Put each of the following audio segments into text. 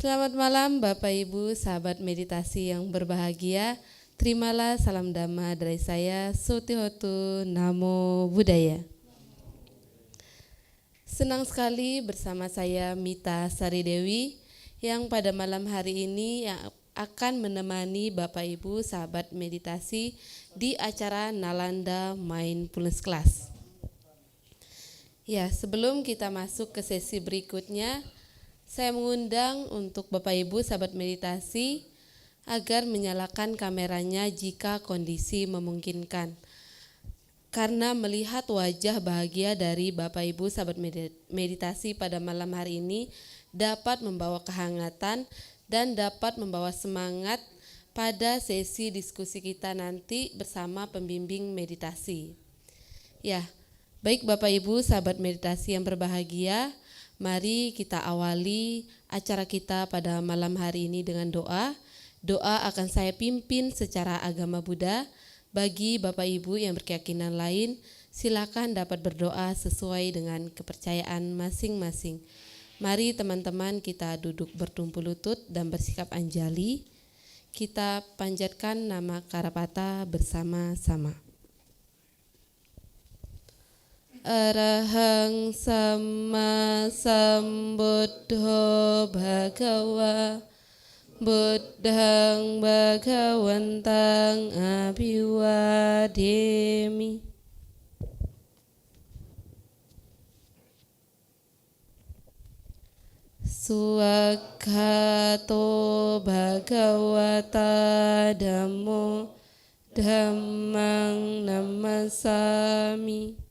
Selamat malam Bapak Ibu, sahabat meditasi yang berbahagia. Terimalah salam dhamma dari saya, Sutihotu Namo Buddhaya. Senang sekali bersama saya Mita Saridewi yang pada malam hari ini yang akan menemani Bapak Ibu sahabat meditasi di acara Nalanda Mindfulness Class. Ya, sebelum kita masuk ke sesi berikutnya, saya mengundang untuk Bapak Ibu sahabat meditasi agar menyalakan kameranya jika kondisi memungkinkan. Karena melihat wajah bahagia dari Bapak Ibu sahabat meditasi pada malam hari ini dapat membawa kehangatan dan dapat membawa semangat pada sesi diskusi kita nanti bersama pembimbing meditasi. Ya, baik Bapak Ibu sahabat meditasi yang berbahagia, mari kita awali acara kita pada malam hari ini dengan doa. Doa akan saya pimpin secara agama Buddha. Bagi Bapak Ibu yang berkeyakinan lain, silakan dapat berdoa sesuai dengan kepercayaan masing-masing. Mari teman-teman kita duduk bertumpu lutut dan bersikap anjali. Kita panjatkan nama Karapata bersama-sama. Arahang Samma Sambuddho Bhagawa Buddhang Bhagawantang Abhiwademi. Suwakhato Bhagawata Dhammo Dhammang Namasami.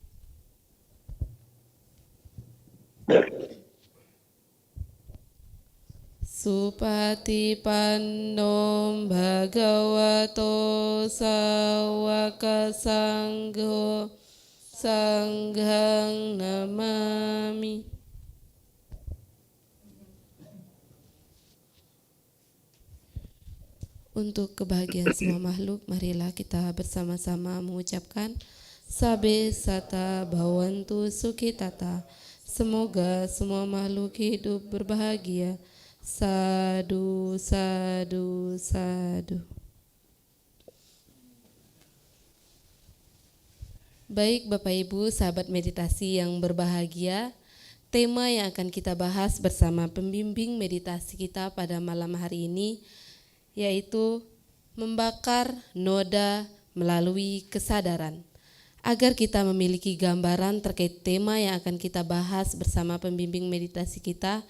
Supatipannom Bhagavato Sawaka Sangho Sanghang Namami. Untuk kebahagiaan semua makhluk, marilah kita bersama-sama mengucapkan Sabe Sata Bhavantu Sukhitata. Semoga semua makhluk hidup berbahagia. Sadu, sadu, sadu. Baik Bapak Ibu sahabat meditasi yang berbahagia, tema yang akan kita bahas bersama pembimbing meditasi kita pada malam hari ini yaitu membakar noda melalui kesadaran. Agar kita memiliki gambaran terkait tema yang akan kita bahas bersama pembimbing meditasi kita,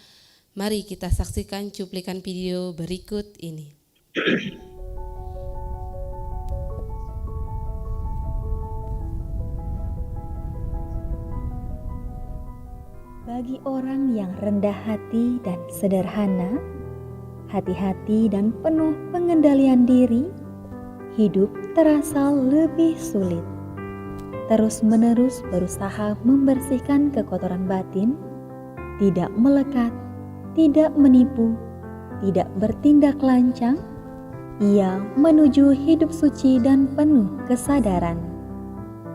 mari kita saksikan cuplikan video berikut ini. Bagi orang yang rendah hati dan sederhana, hati-hati dan penuh pengendalian diri, hidup terasa lebih sulit. Terus-menerus berusaha membersihkan kekotoran batin, tidak melekat, tidak menipu, tidak bertindak lancang, ia menuju hidup suci dan penuh kesadaran.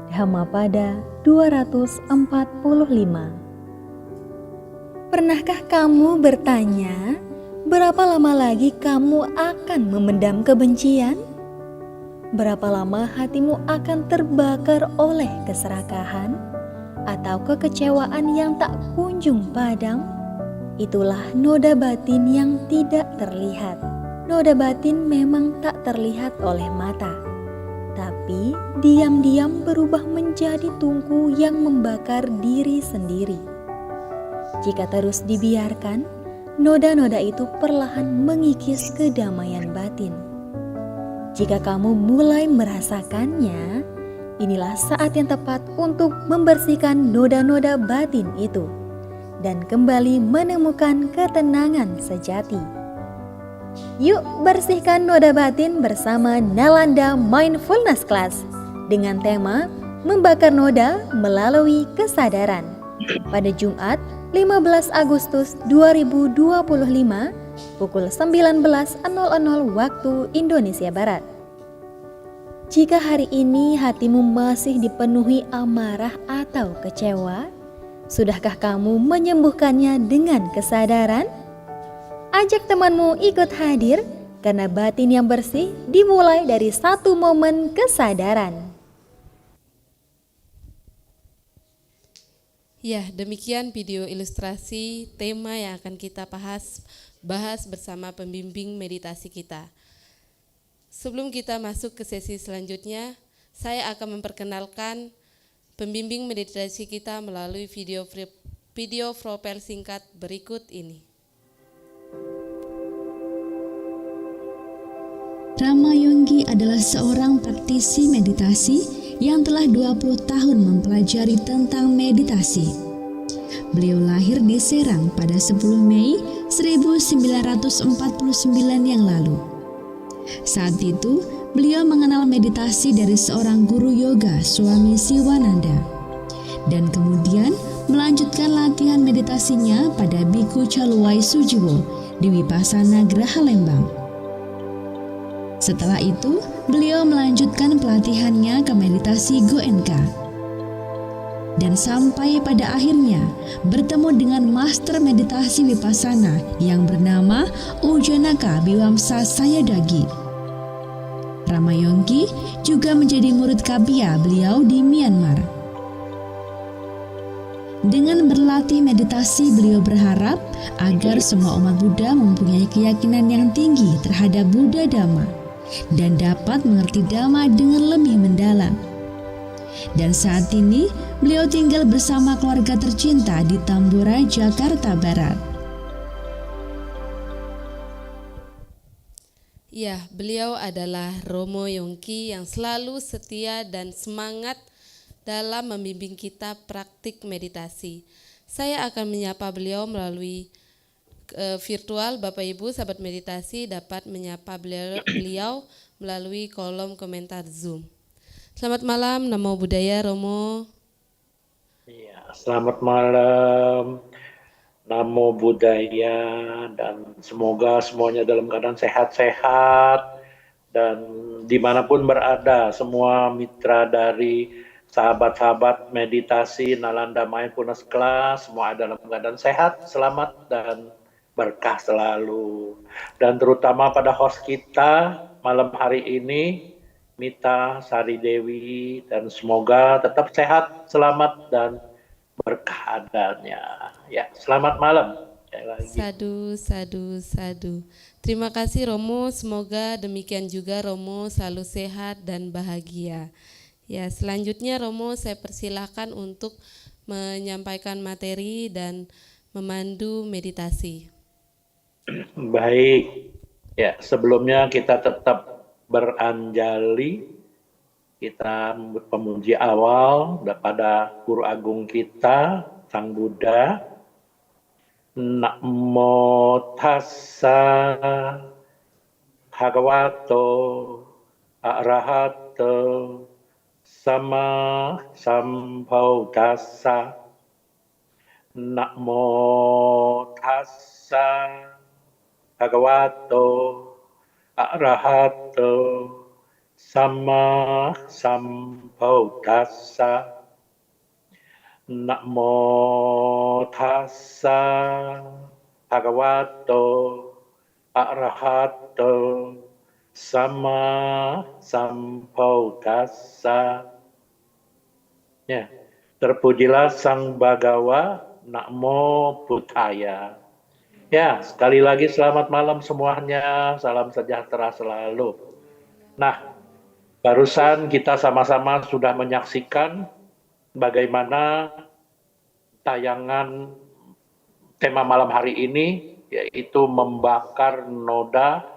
Dhammapada 245. Pernahkah kamu bertanya, berapa lama lagi kamu akan memendam kebencian? Berapa lama hatimu akan terbakar oleh keserakahan atau kekecewaan yang tak kunjung padam? Itulah noda batin yang tidak terlihat. Noda batin memang tak terlihat oleh mata, tapi diam-diam berubah menjadi tungku yang membakar diri sendiri. Jika terus dibiarkan, noda-noda itu perlahan mengikis kedamaian batin. Jika kamu mulai merasakannya, inilah saat yang tepat untuk membersihkan noda-noda batin itu dan kembali menemukan ketenangan sejati. Yuk bersihkan noda batin bersama Nalanda Mindfulness Class dengan tema Membakar Noda Melalui Kesadaran pada Jumat 15 Agustus 2025 pukul 19.00 waktu Indonesia Barat. Jika hari ini hatimu masih dipenuhi amarah atau kecewa, sudahkah kamu menyembuhkannya dengan kesadaran? Ajak temanmu ikut hadir, karena batin yang bersih dimulai dari satu momen kesadaran. Ya, demikian video ilustrasi tema yang akan kita bahas bersama pembimbing meditasi kita. Sebelum kita masuk ke sesi selanjutnya, saya akan memperkenalkan pembimbing meditasi kita melalui video profil singkat berikut ini. Rama Yonggi adalah seorang praktisi meditasi yang telah 20 tahun mempelajari tentang meditasi. Beliau lahir di Serang pada 10 Mei 1949 yang lalu. Saat itu, beliau mengenal meditasi dari seorang guru yoga, Swami Siwananda, dan kemudian melanjutkan latihan meditasinya pada Biku Caluwai Sujiwo di Wipasana Graha Lembang. Setelah itu, beliau melanjutkan pelatihannya ke meditasi Goenka. Dan sampai pada akhirnya bertemu dengan master meditasi Vipassana yang bernama Ujanaka Biwamsa Sayadagi. Rama Yonggi juga menjadi murid Kabia beliau di Myanmar. Dengan berlatih meditasi, beliau berharap agar semua umat Buddha mempunyai keyakinan yang tinggi terhadap Buddha Dhamma dan dapat mengerti Dhamma dengan lebih mendalam. Dan saat ini beliau tinggal bersama keluarga tercinta di Tambora, Jakarta Barat. Ya, beliau adalah Romo Yongki yang selalu setia dan semangat dalam membimbing kita praktik meditasi. Saya akan menyapa beliau melalui virtual. Bapak Ibu sahabat meditasi dapat menyapa beliau melalui kolom komentar Zoom. Selamat malam, Namo Buddhaya Romo. Ya, selamat malam, Namo Buddhaya, dan semoga semuanya dalam keadaan sehat-sehat dan dimanapun berada, semua mitra dari sahabat-sahabat meditasi Nalanda Mindfulness Class semua dalam keadaan sehat, selamat, dan berkah selalu. Dan terutama pada host kita malam hari ini, Mita Sari Dewi, dan semoga tetap sehat, selamat, dan berkah adanya. Ya, selamat malam. Sadu, sadu, sadu. Terima kasih Romo, semoga demikian juga Romo selalu sehat dan bahagia. Ya, selanjutnya Romo saya persilahkan untuk menyampaikan materi dan memandu meditasi. Baik, ya sebelumnya kita tetap beranjali, kita pemuji awal pada Guru Agung kita, Sang Buddha. Namo tassa bhagavato arahato sama sambuddhassa. Namo tassa bhagavato arahato sama sambuddhassa. Namo tassa bhagavato arahato sama sambuddhassa. Ya, terpujilah Sang Bhagawa, Namo Buddhaya. Ya, sekali lagi selamat malam semuanya, salam sejahtera selalu. Nah, barusan kita sama-sama sudah menyaksikan bagaimana tayangan tema malam hari ini, yaitu membakar noda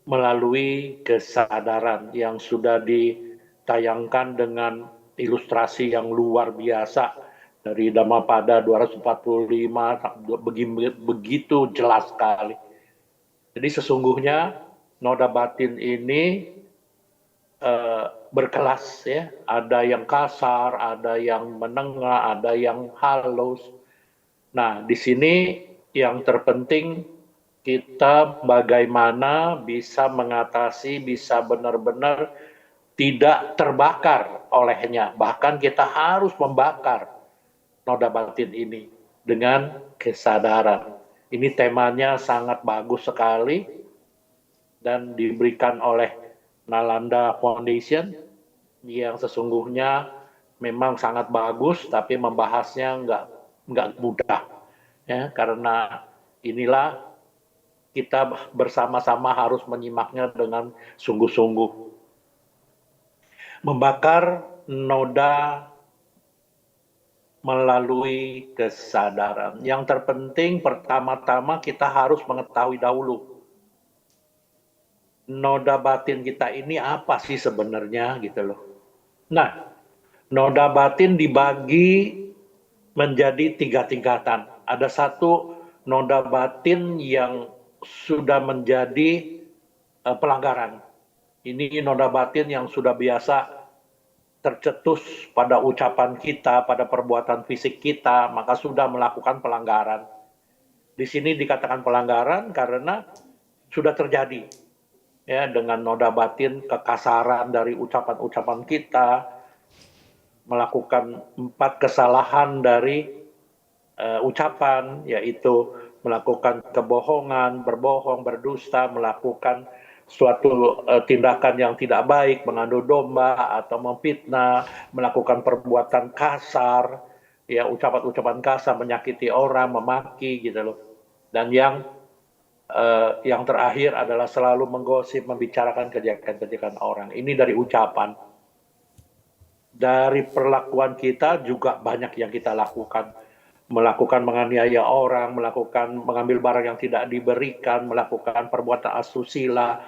melalui kesadaran, yang sudah ditayangkan dengan ilustrasi yang luar biasa dari Dhammapada 245, begitu jelas sekali. Jadi sesungguhnya noda batin ini berkelas, ya. Ada yang kasar, ada yang menengah, ada yang halus. Nah, di sini yang terpenting kita bagaimana bisa mengatasi, bisa benar-benar tidak terbakar olehnya. Bahkan kita harus membakar noda batin ini dengan kesadaran. Ini temanya sangat bagus sekali dan diberikan oleh Nalanda Foundation yang sesungguhnya memang sangat bagus, tapi membahasnya nggak mudah, ya, karena inilah kita bersama-sama harus menyimaknya dengan sungguh-sungguh. Membakar noda melalui kesadaran. Yang terpenting pertama-tama kita harus mengetahui dahulu noda batin kita ini apa sih sebenarnya gitu loh. Nah, noda batin dibagi menjadi 3 tingkatan. Ada satu noda batin yang sudah menjadi pelanggaran. Ini noda batin yang sudah biasa tercetus pada ucapan kita, pada perbuatan fisik kita, maka sudah melakukan pelanggaran. Di sini dikatakan pelanggaran karena sudah terjadi, ya, dengan noda batin kekasaran dari ucapan-ucapan kita, melakukan 4 kesalahan dari ucapan, yaitu melakukan kebohongan, berbohong, berdusta, melakukan suatu tindakan yang tidak baik, mengadu domba atau memfitnah, melakukan perbuatan kasar, ya, ucapan-ucapan kasar, menyakiti orang, memaki gitu loh. Dan yang terakhir adalah selalu menggosip, membicarakan kejelekan-kejelekan orang. Ini dari ucapan. Dari perlakuan kita juga banyak yang kita lakukan. Melakukan menganiaya orang, melakukan mengambil barang yang tidak diberikan, melakukan perbuatan asusila,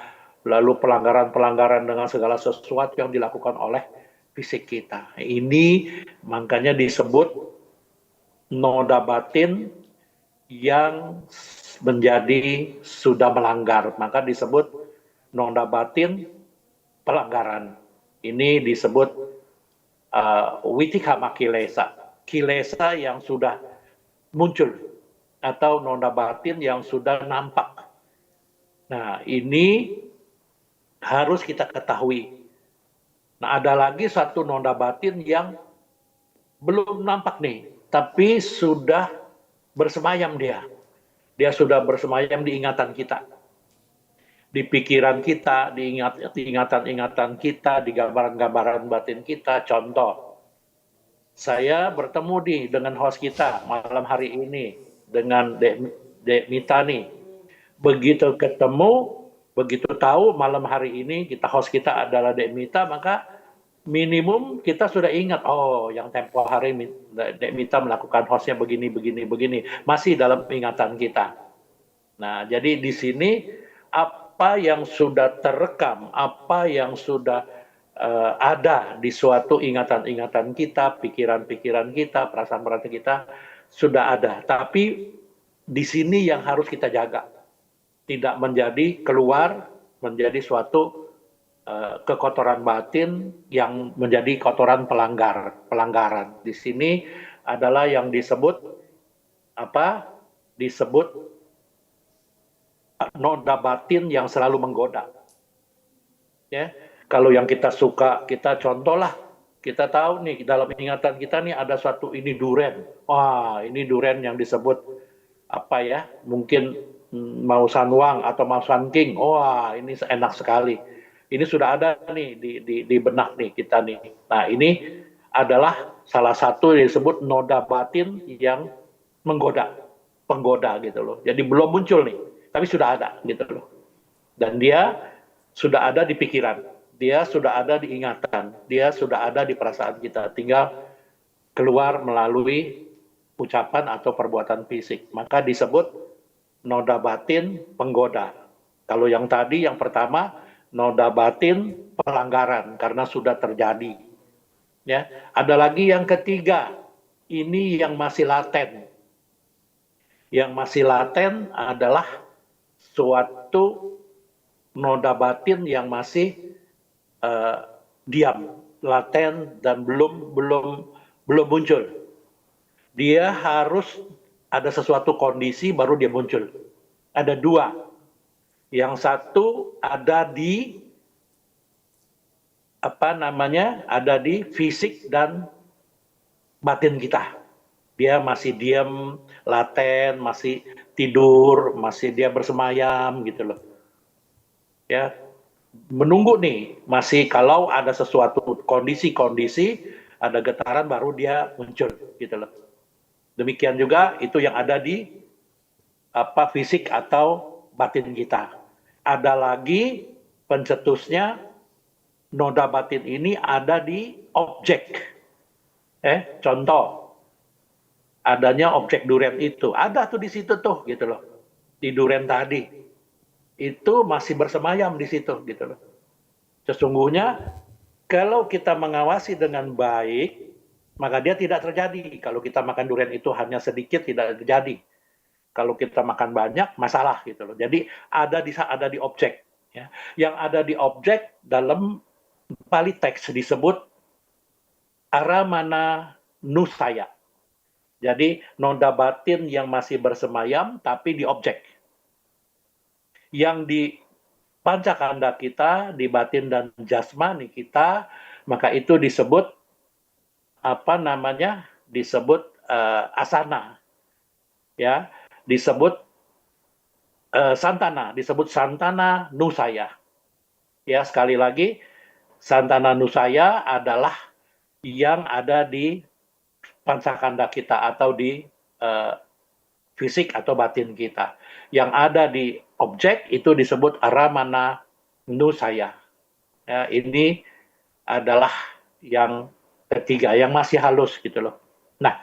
lalu pelanggaran-pelanggaran dengan segala sesuatu yang dilakukan oleh fisik kita. Ini makanya disebut noda batin yang menjadi sudah melanggar, maka disebut noda batin pelanggaran. Ini disebut witikama kilesa, kilesa yang sudah muncul atau noda batin yang sudah nampak. Nah, ini harus kita ketahui. Nah, ada lagi satu noda batin yang belum nampak nih, tapi sudah bersemayam dia. Dia sudah bersemayam di ingatan kita. Di pikiran kita, di ingatan-ingatan kita, di gambaran-gambaran batin kita. Contoh, saya bertemu dengan host kita malam hari ini, dengan Dek Mita nih. Begitu ketemu, begitu tahu malam hari ini host kita adalah Dek Mita, maka minimum kita sudah ingat, oh yang tempo hari Dek Mita melakukan hostnya begini, masih dalam ingatan kita. Nah, jadi di sini apa yang sudah terekam, apa yang sudah ada di suatu ingatan-ingatan kita, pikiran-pikiran kita, perasaan-perasaan kita sudah ada. Tapi di sini yang harus kita jaga, tidak menjadi keluar menjadi suatu kekotoran batin yang menjadi kotoran pelanggaran. Di sini adalah yang disebut apa? Disebut noda batin yang selalu menggoda. Ya. Kalau yang kita suka, kita contohlah, kita tahu nih dalam ingatan kita nih ada suatu ini duren. Wah, ini duren yang disebut apa ya? Mungkin mau sanwang atau mau sanking. Wah, ini enak sekali. Ini sudah ada nih di benak nih kita nih. Nah, ini adalah salah satu yang disebut noda batin yang menggoda, penggoda gitu loh. Jadi belum muncul nih, tapi sudah ada gitu loh. Dan dia sudah ada di pikiran. Dia sudah ada di ingatan, dia sudah ada di perasaan kita, tinggal keluar melalui ucapan atau perbuatan fisik. Maka disebut noda batin penggoda. Kalau yang tadi, yang pertama, noda batin pelanggaran karena sudah terjadi. Ya, ada lagi yang ketiga, ini yang masih laten. Yang masih laten adalah suatu noda batin yang masih diam, laten dan belum muncul. Dia harus ada sesuatu kondisi baru dia muncul. Ada dua. Yang satu ada di ada di fisik dan batin kita. Dia masih diam, laten, masih tidur, masih dia bersemayam gitu loh. Ya, menunggu nih, masih kalau ada sesuatu kondisi-kondisi, ada getaran baru dia muncul gitu loh. Demikian juga itu yang ada di fisik atau batin kita. Ada lagi pencetusnya noda batin ini ada di objek. Contoh, adanya objek duren itu. Ada tuh di situ tuh gitu loh. Di duren tadi. Itu masih bersemayam di situ gitu loh. Sesungguhnya kalau kita mengawasi dengan baik, maka dia tidak terjadi. Kalau kita makan durian itu hanya sedikit tidak terjadi. Kalau kita makan banyak masalah gitu loh. Jadi ada di objek. Ya. Yang ada di objek dalam Pali teks disebut aramana nusaya. Jadi noda batin yang masih bersemayam tapi di objek. Yang di pancakanda kita, di batin dan jasmani kita, maka itu disebut disebut asana, ya, disebut santana nusaya. Ya, sekali lagi, santana nusaya adalah yang ada di pancakanda kita atau di fisik atau batin kita. Yang ada di objek itu disebut aramana nusaya. Ya, ini adalah yang ketiga, yang masih halus gitu loh. Nah,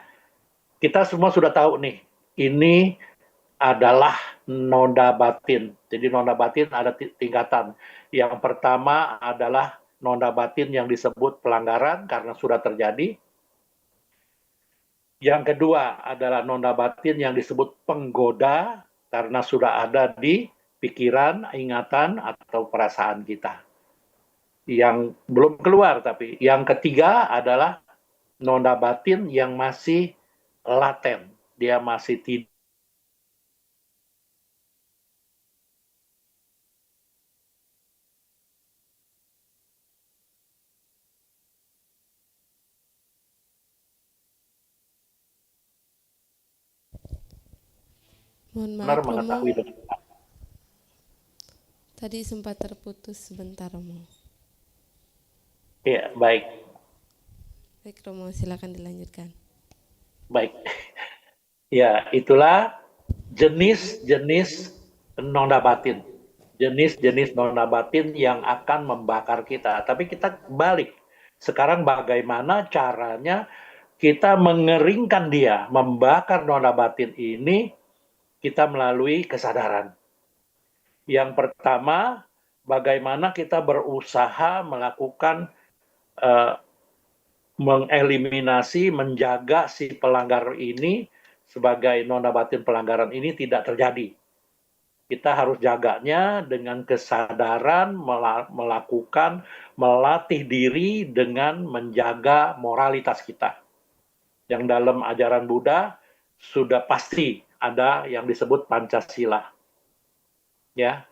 kita semua sudah tahu nih, ini adalah noda batin. Jadi noda batin ada tingkatan. Yang pertama adalah noda batin yang disebut pelanggaran karena sudah terjadi. Yang kedua adalah noda batin yang disebut penggoda karena sudah ada di pikiran, ingatan, atau perasaan kita. Yang belum keluar tapi. Yang ketiga adalah noda batin yang masih laten. Dia masih tidak. Mohon Benar maaf, Romo. mengetahui. Tadi sempat terputus sebentar, Romo. Ya, baik. Baik, Romo, silakan dilanjutkan. Baik. Ya, itulah jenis-jenis noda batin. Jenis-jenis noda batin yang akan membakar kita. Tapi kita balik. Sekarang bagaimana caranya kita mengeringkan dia, membakar noda batin ini, kita melalui kesadaran. Yang pertama, bagaimana kita berusaha melakukan mengeliminasi, menjaga si pelanggar ini sebagai noda batin pelanggaran ini tidak terjadi. Kita harus jaganya dengan kesadaran, melakukan, melatih diri dengan menjaga moralitas kita. Yang dalam ajaran Buddha sudah pasti ada yang disebut Pancasila. Ya,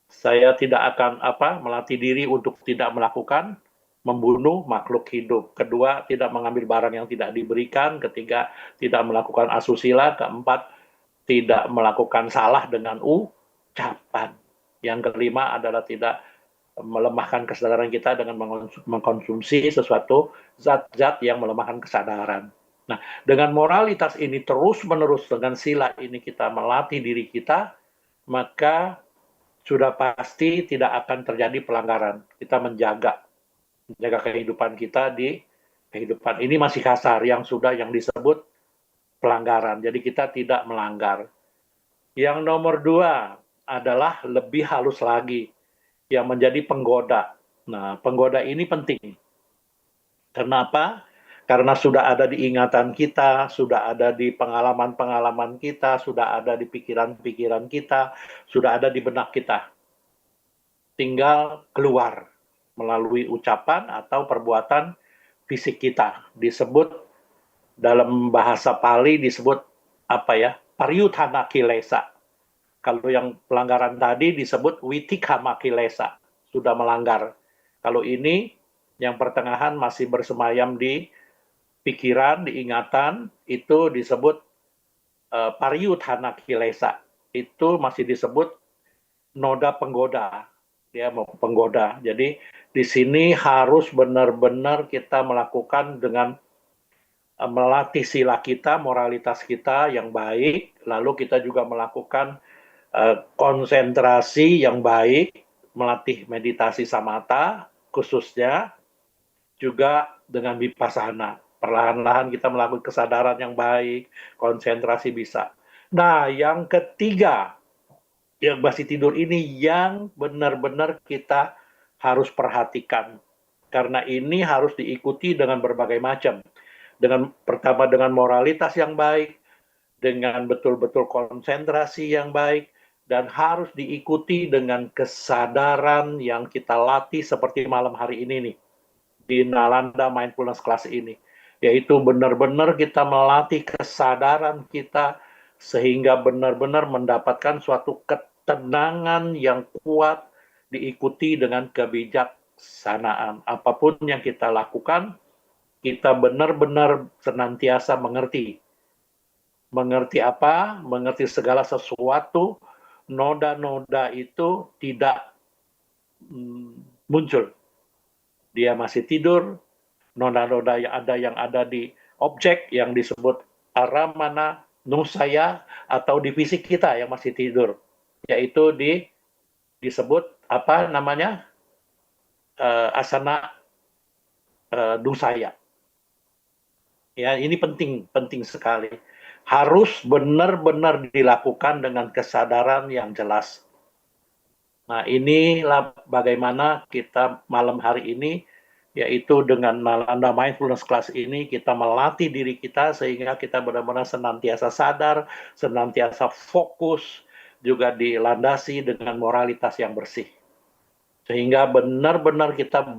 saya tidak akan melatih diri untuk tidak melakukan membunuh makhluk hidup. Kedua, tidak mengambil barang yang tidak diberikan. Ketiga, tidak melakukan asusila. Keempat, tidak melakukan salah dengan ucapan. Yang kelima adalah tidak melemahkan kesadaran kita dengan mengkonsumsi sesuatu zat-zat yang melemahkan kesadaran. Nah, dengan moralitas ini terus-menerus, dengan sila ini kita melatih diri kita, maka sudah pasti tidak akan terjadi pelanggaran. Kita menjaga kehidupan kita di kehidupan ini masih kasar, yang disebut pelanggaran. Jadi kita tidak melanggar. Yang nomor 2 adalah lebih halus lagi, yang menjadi penggoda. Nah, penggoda ini penting. Kenapa? Karena sudah ada di ingatan kita, sudah ada di pengalaman-pengalaman kita, sudah ada di pikiran-pikiran kita, sudah ada di benak kita. Tinggal keluar melalui ucapan atau perbuatan fisik kita. Disebut dalam bahasa Pali disebut paryuthana kilesa. Kalau yang pelanggaran tadi disebut witikama kilesa, sudah melanggar. Kalau ini yang pertengahan masih bersemayam di pikiran, di ingatan, itu disebut pariyuthana kilesa. Itu masih disebut noda penggoda. Dia mau penggoda. Jadi di sini harus benar-benar kita melakukan dengan melatih sila kita, moralitas kita yang baik, lalu kita juga melakukan konsentrasi yang baik, melatih meditasi samatha khususnya, juga dengan vipassana. Perlahan-lahan kita melakukan kesadaran yang baik, konsentrasi bisa. Nah, yang ketiga, yang masih tidur ini yang benar-benar kita harus perhatikan. Karena ini harus diikuti dengan berbagai macam. Pertama dengan moralitas yang baik, dengan betul-betul konsentrasi yang baik, dan harus diikuti dengan kesadaran yang kita latih seperti malam hari ini nih, di Nalanda Mindfulness Class ini. Yaitu benar-benar kita melatih kesadaran kita sehingga benar-benar mendapatkan suatu ketenangan yang kuat diikuti dengan kebijaksanaan. Apapun yang kita lakukan, kita benar-benar senantiasa mengerti. Mengerti apa? Mengerti segala sesuatu, noda-noda itu tidak muncul. Dia masih tidur, noda-noda yang ada di objek yang disebut aramana, nusaya, atau di fisik kita yang masih tidur. Yaitu disebut apa namanya? Asana dusaya. Ya, ini penting sekali. Harus benar-benar dilakukan dengan kesadaran yang jelas. Nah, inilah bagaimana kita malam hari ini, yaitu dengan Nalanda Mindfulness Class ini, kita melatih diri kita sehingga kita benar-benar senantiasa sadar, senantiasa fokus, juga dilandasi dengan moralitas yang bersih. Sehingga benar-benar kita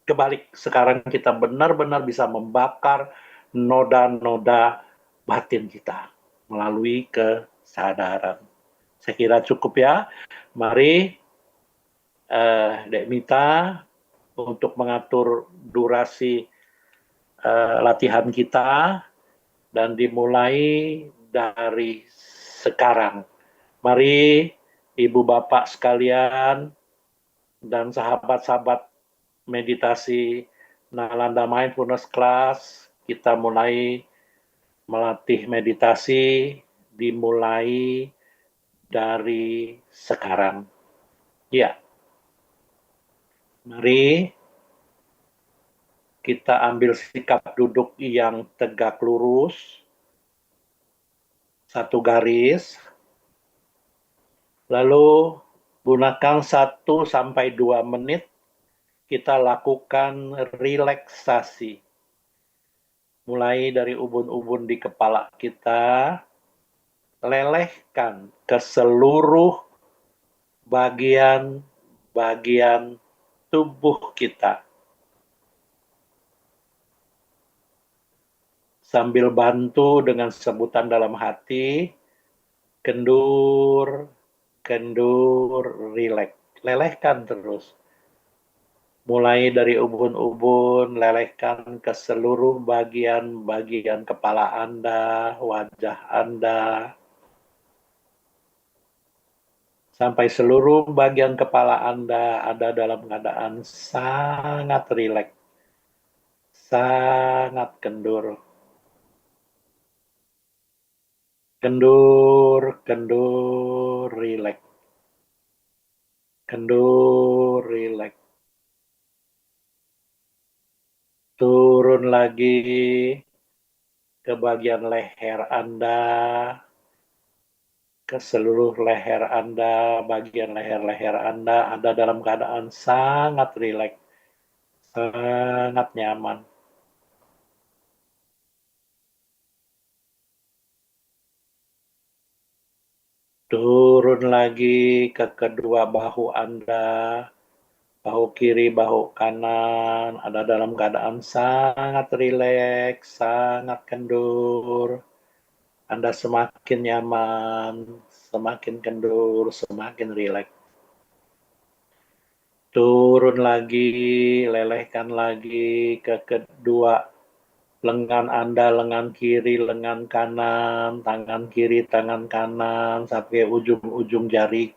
kebalik, sekarang kita benar-benar bisa membakar noda-noda batin kita melalui kesadaran. Saya kira cukup ya. Mari Dek Mita untuk mengatur durasi latihan kita dan dimulai dari sekarang. Mari Ibu Bapak sekalian dan sahabat-sahabat meditasi Nalanda Mindfulness Class, kita mulai melatih meditasi dimulai dari sekarang. Ya. Mari kita ambil sikap duduk yang tegak lurus, satu garis, lalu gunakan 1-2 menit kita lakukan relaksasi. Mulai dari ubun-ubun di kepala kita, lelehkan ke seluruh bagian tubuh kita. Sambil bantu dengan sebutan dalam hati, kendur, rileks. Lelehkan terus. Mulai dari ubun-ubun, lelehkan ke seluruh bagian kepala Anda, wajah Anda, sampai seluruh bagian kepala Anda ada dalam keadaan sangat rileks, sangat kendur. Kendur, rileks. Kendur, rileks. Turun lagi ke bagian leher Anda, ke seluruh leher Anda, bagian leher-leher Anda ada dalam keadaan sangat rileks, sangat nyaman. Turun lagi ke kedua bahu Anda, bahu kiri, bahu kanan, ada dalam keadaan sangat rileks, sangat kendur. Anda semakin nyaman, semakin kendur, semakin rileks. Turun lagi, lelehkan lagi ke kedua lengan Anda, lengan kiri, lengan kanan, tangan kiri, tangan kanan, sampai ujung-ujung jari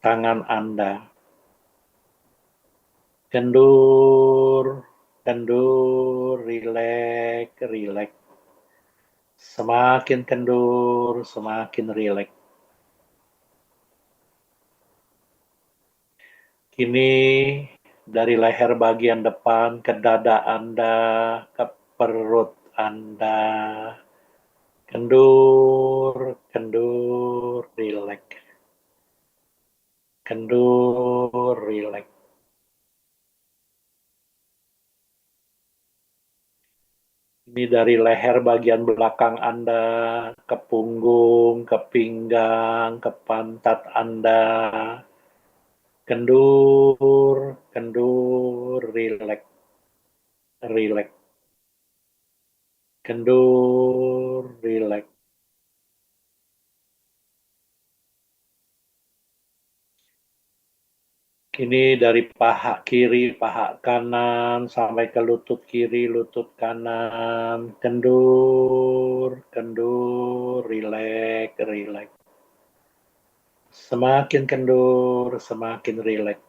tangan Anda. Kendur, kendur, rileks, rileks. Semakin kendur, semakin rileks. Kini dari leher bagian depan ke dada Anda, ke perut Anda. Kendur, kendur, rileks. Kendur, rileks. Ini dari leher bagian belakang Anda, ke punggung, ke pinggang, ke pantat Anda. Kendur, kendur, rileks, rileks. Kendur, rileks. Kini dari paha kiri, paha kanan, sampai ke lutut kiri, lutut kanan. Kendur, kendur, rileks, rileks. Semakin kendur, semakin rileks.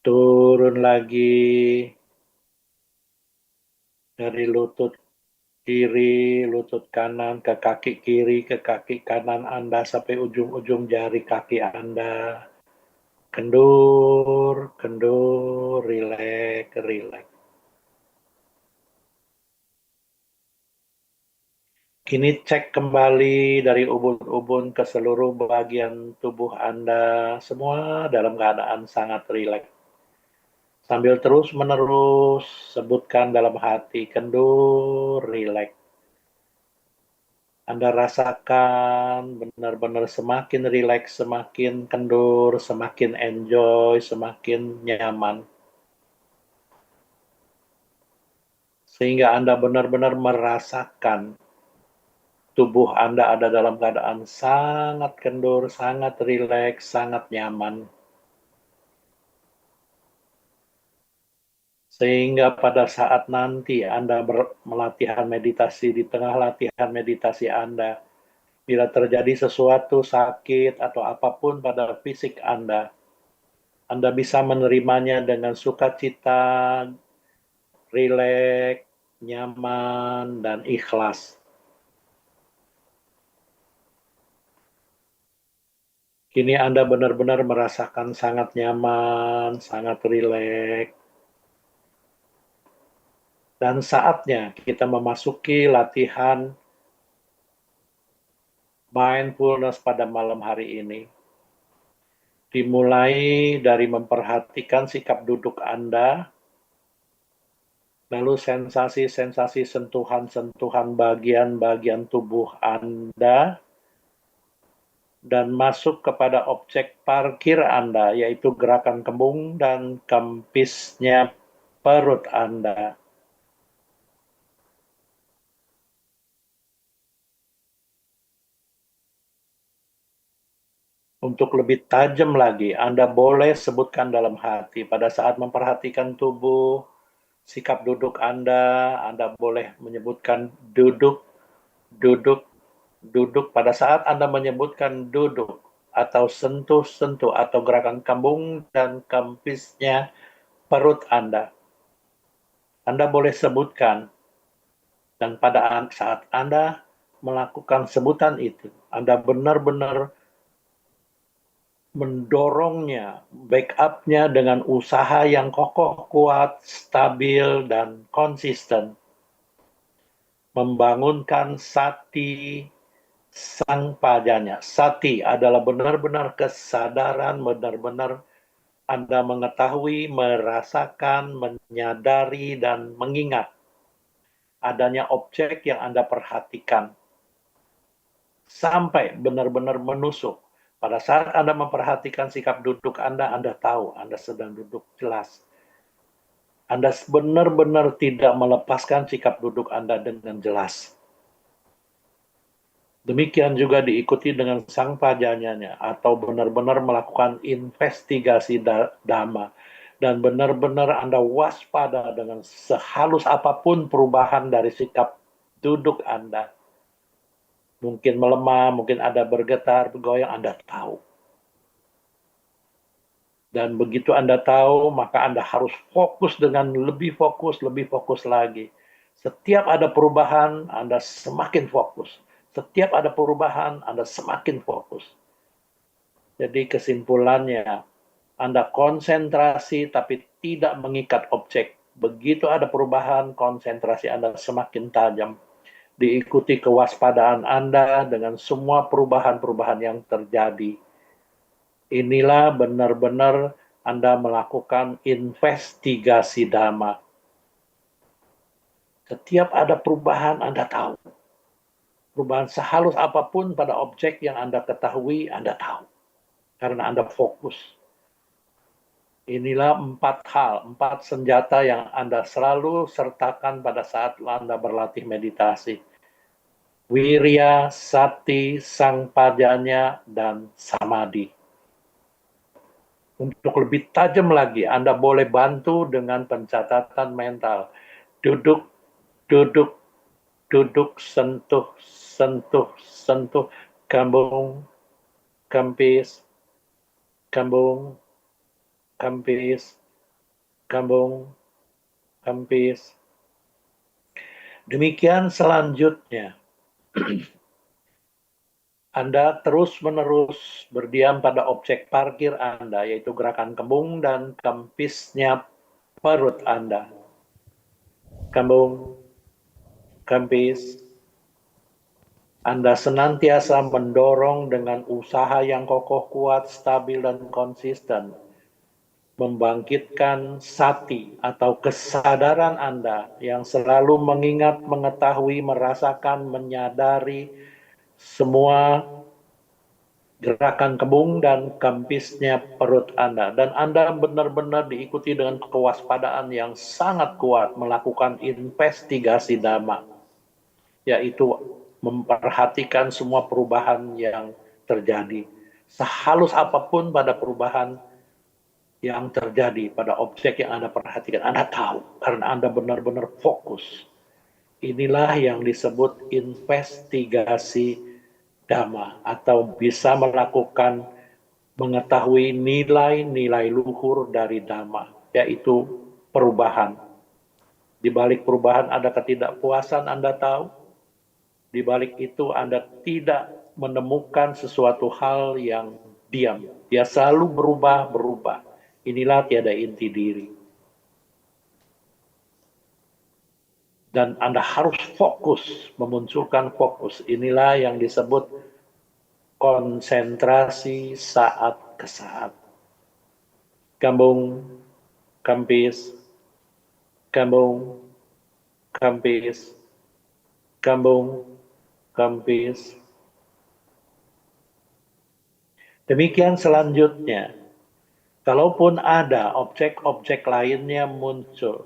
Turun lagi dari lutut kiri, lutut kanan, ke kaki kiri, ke kaki kanan Anda, sampai ujung-ujung jari kaki Anda. Kendur, kendur, rileks, rileks. Kini cek kembali dari ubun-ubun ke seluruh bagian tubuh Anda, semua dalam keadaan sangat rileks. Sambil terus-menerus sebutkan dalam hati, kendur, rileks. Anda rasakan benar-benar semakin rileks, semakin kendur, semakin enjoy, semakin nyaman. Sehingga Anda benar-benar merasakan tubuh Anda ada dalam keadaan sangat kendur, sangat rileks, sangat nyaman. Sehingga pada saat nanti Anda melatihan meditasi, di tengah latihan meditasi Anda, bila terjadi sesuatu sakit atau apapun pada fisik Anda bisa menerimanya dengan sukacita, rileks, nyaman, dan ikhlas. Kini Anda benar-benar merasakan sangat nyaman, sangat rileks. Dan saatnya kita memasuki latihan mindfulness pada malam hari ini. Dimulai dari memperhatikan sikap duduk Anda, lalu sensasi-sensasi sentuhan-sentuhan bagian-bagian tubuh Anda, dan masuk kepada objek parkir Anda, yaitu gerakan kembung dan kempisnya perut Anda. Untuk lebih tajam lagi, Anda boleh sebutkan dalam hati pada saat memperhatikan tubuh, sikap duduk Anda boleh menyebutkan duduk, duduk, duduk. Pada saat Anda menyebutkan duduk atau sentuh-sentuh atau gerakan kembung dan kempisnya perut Anda boleh sebutkan. Dan pada saat Anda melakukan sebutan itu, Anda benar-benar mendorongnya, backupnya dengan usaha yang kokoh, kuat, stabil, dan konsisten. Membangunkan sati sang pajanya. Sati adalah benar-benar kesadaran, benar-benar Anda mengetahui, merasakan, menyadari, dan mengingat adanya objek yang Anda perhatikan. Sampai benar-benar menusuk. Pada saat Anda memperhatikan sikap duduk Anda tahu Anda sedang duduk jelas. Anda benar-benar tidak melepaskan sikap duduk Anda dengan jelas. Demikian juga diikuti dengan sang pajanyanya, atau benar-benar melakukan investigasi dhamma. dan benar-benar Anda waspada dengan sehalus apapun perubahan dari sikap duduk Anda. Mungkin melemah, mungkin ada bergetar, bergoyang, Anda tahu. Dan begitu Anda tahu, maka Anda harus fokus dengan lebih fokus lagi. Setiap ada perubahan, Anda semakin fokus. Setiap ada perubahan, Anda semakin fokus. Jadi kesimpulannya, Anda konsentrasi tapi tidak mengikat objek. Begitu ada perubahan, konsentrasi Anda semakin tajam. Diikuti kewaspadaan Anda dengan semua perubahan-perubahan yang terjadi. Inilah benar-benar Anda melakukan investigasi Dhamma. Setiap ada perubahan, Anda tahu. Perubahan sehalus apapun pada objek yang Anda ketahui, Anda tahu. Karena Anda fokus. Inilah 4 hal, 4 senjata yang Anda selalu sertakan pada saat Anda berlatih meditasi. Wirya, Sati, Sangpajanya, dan Samadhi. Untuk lebih tajam lagi, Anda boleh bantu dengan pencatatan mental. Duduk, duduk, duduk, sentuh, sentuh, sentuh, kambung, kempis, kambung, kempis, kambung, kempis. Demikian selanjutnya. Anda terus-menerus berdiam pada objek parkir Anda, yaitu gerakan kembung dan kempisnya perut Anda. Kembung, kempis. Anda senantiasa mendorong dengan usaha yang kokoh, kuat, stabil, dan konsisten. Membangkitkan sati atau kesadaran Anda yang selalu mengingat, mengetahui, merasakan, menyadari semua gerakan kembung dan kempisnya perut Anda. Dan Anda benar-benar diikuti dengan kewaspadaan yang sangat kuat melakukan investigasi Dhamma, yaitu memperhatikan semua perubahan yang terjadi. Sehalus apapun pada perubahan yang terjadi pada objek yang Anda perhatikan, Anda tahu karena Anda benar-benar fokus. Inilah yang disebut investigasi Dhamma, atau bisa melakukan mengetahui nilai-nilai luhur dari Dhamma, yaitu perubahan. Di balik perubahan ada ketidakpuasan, Anda tahu. Di balik itu Anda tidak menemukan sesuatu hal yang diam. Dia selalu berubah-berubah. Inilah tiada inti diri. Dan Anda harus fokus, memunculkan fokus. Inilah yang disebut konsentrasi saat ke saat. Kambung, kempis, kambung, kempis, kambung, kempis. Demikian selanjutnya, kalaupun ada objek-objek lainnya muncul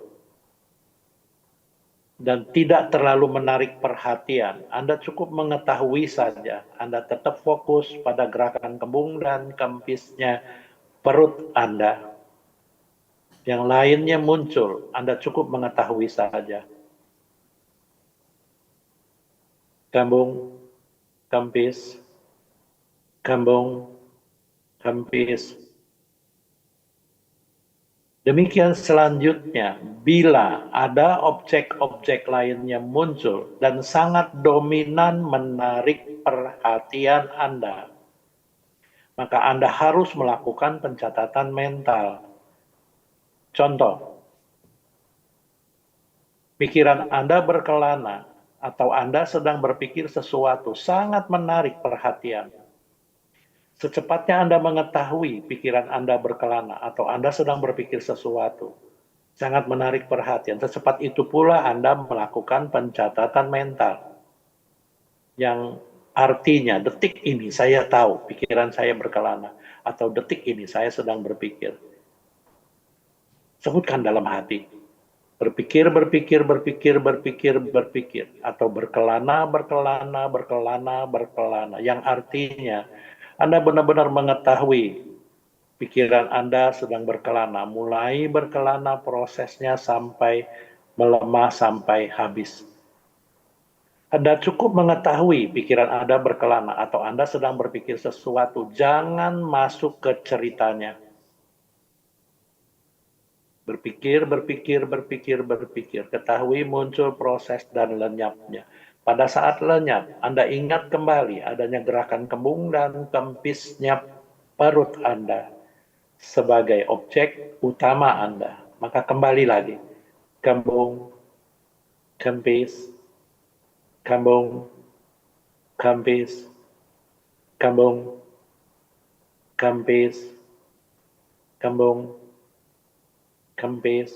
dan tidak terlalu menarik perhatian, Anda cukup mengetahui saja. Anda tetap fokus pada gerakan kembung dan kempisnya perut Anda. Yang lainnya muncul, Anda cukup mengetahui saja. Kambung, kempis, kambung, kempis. Demikian selanjutnya, bila ada objek-objek lainnya muncul dan sangat dominan menarik perhatian Anda, maka Anda harus melakukan pencatatan mental. Contoh, pikiran Anda berkelana atau Anda sedang berpikir sesuatu sangat menarik perhatian. Secepatnya Anda mengetahui pikiran Anda berkelana atau Anda sedang berpikir sesuatu sangat menarik perhatian, secepat itu pula Anda melakukan pencatatan mental. Yang artinya detik ini saya tahu pikiran saya berkelana atau detik ini saya sedang berpikir. Sebutkan dalam hati. Berpikir, berpikir, berpikir, berpikir, berpikir. Atau berkelana, berkelana, berkelana, berkelana. Yang artinya Anda benar-benar mengetahui Pikiran Anda sedang berkelana, mulai berkelana prosesnya sampai melemah sampai habis. Anda cukup mengetahui pikiran Anda berkelana atau Anda sedang berpikir sesuatu, jangan masuk ke ceritanya. Berpikir, ketahui muncul proses dan lenyapnya. Pada saat lenyap, Anda ingat kembali adanya gerakan kembung dan kempisnya perut Anda sebagai objek utama Anda. Maka kembali lagi, kembung, kempis, kembung, kempis, kembung, kempis, kembung, kempis.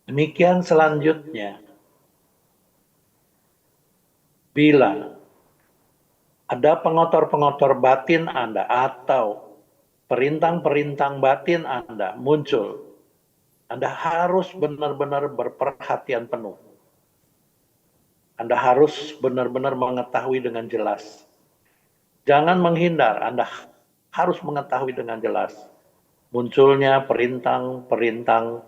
Demikian selanjutnya, bila ada pengotor-pengotor batin Anda atau perintang-perintang batin Anda muncul, Anda harus benar-benar berperhatian penuh. Anda harus benar-benar mengetahui dengan jelas. Jangan menghindar, Anda harus mengetahui dengan jelas. Munculnya perintang-perintang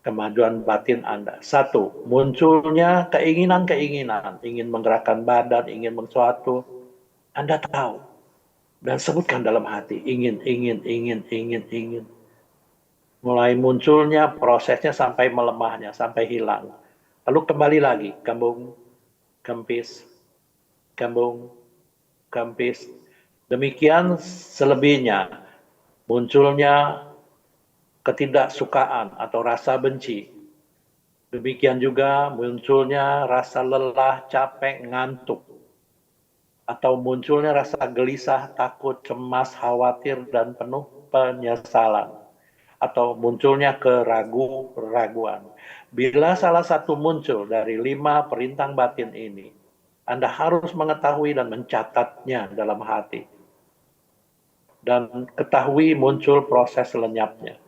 kemajuan batin Anda. Satu, munculnya keinginan-keinginan, ingin menggerakkan badan, ingin sesuatu. Anda tahu dan sebutkan dalam hati, ingin. Mulai munculnya prosesnya sampai melemahnya, sampai hilang. Lalu kembali lagi, kembung, kempis, kembung, kempis. Demikian selebihnya, munculnya ketidaksukaan atau rasa benci. Demikian juga munculnya rasa lelah, capek, ngantuk. Atau munculnya rasa gelisah, takut, cemas, khawatir, dan penuh penyesalan. Atau munculnya keraguan. Bila salah satu muncul dari 5 perintang batin ini, Anda harus mengetahui dan mencatatnya dalam hati. Dan ketahui muncul proses lenyapnya.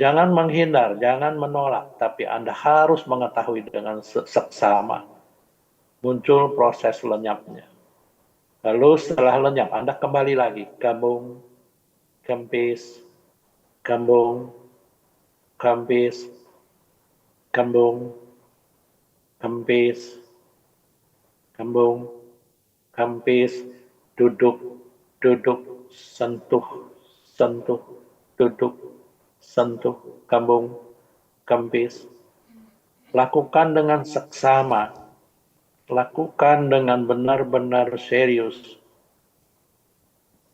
Jangan menghindar, jangan menolak, tapi Anda harus mengetahui dengan seksama. Muncul proses lenyapnya. Lalu setelah lenyap, Anda kembali lagi, kembung, kempis, kembung, kempis, kembung, kempis, kembung, kempis, duduk, sentuh, duduk, sentuh, kembung, kempis. Lakukan dengan seksama, lakukan dengan benar-benar serius.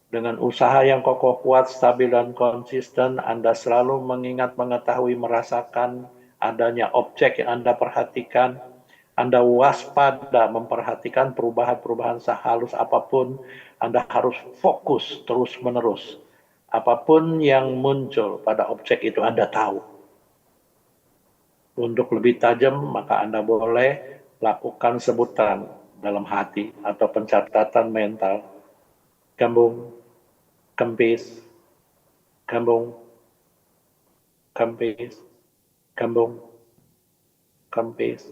Dengan usaha yang kokoh, kuat, stabil, dan konsisten, Anda selalu mengingat, mengetahui, merasakan adanya objek yang Anda perhatikan. Anda waspada memperhatikan perubahan-perubahan sehalus apapun. Anda harus fokus terus-menerus. Apapun yang muncul pada objek itu Anda tahu. Untuk lebih tajam, maka Anda boleh lakukan sebutan dalam hati atau pencatatan mental. Kembung, kempis, kembung, kempis, kembung, kempis.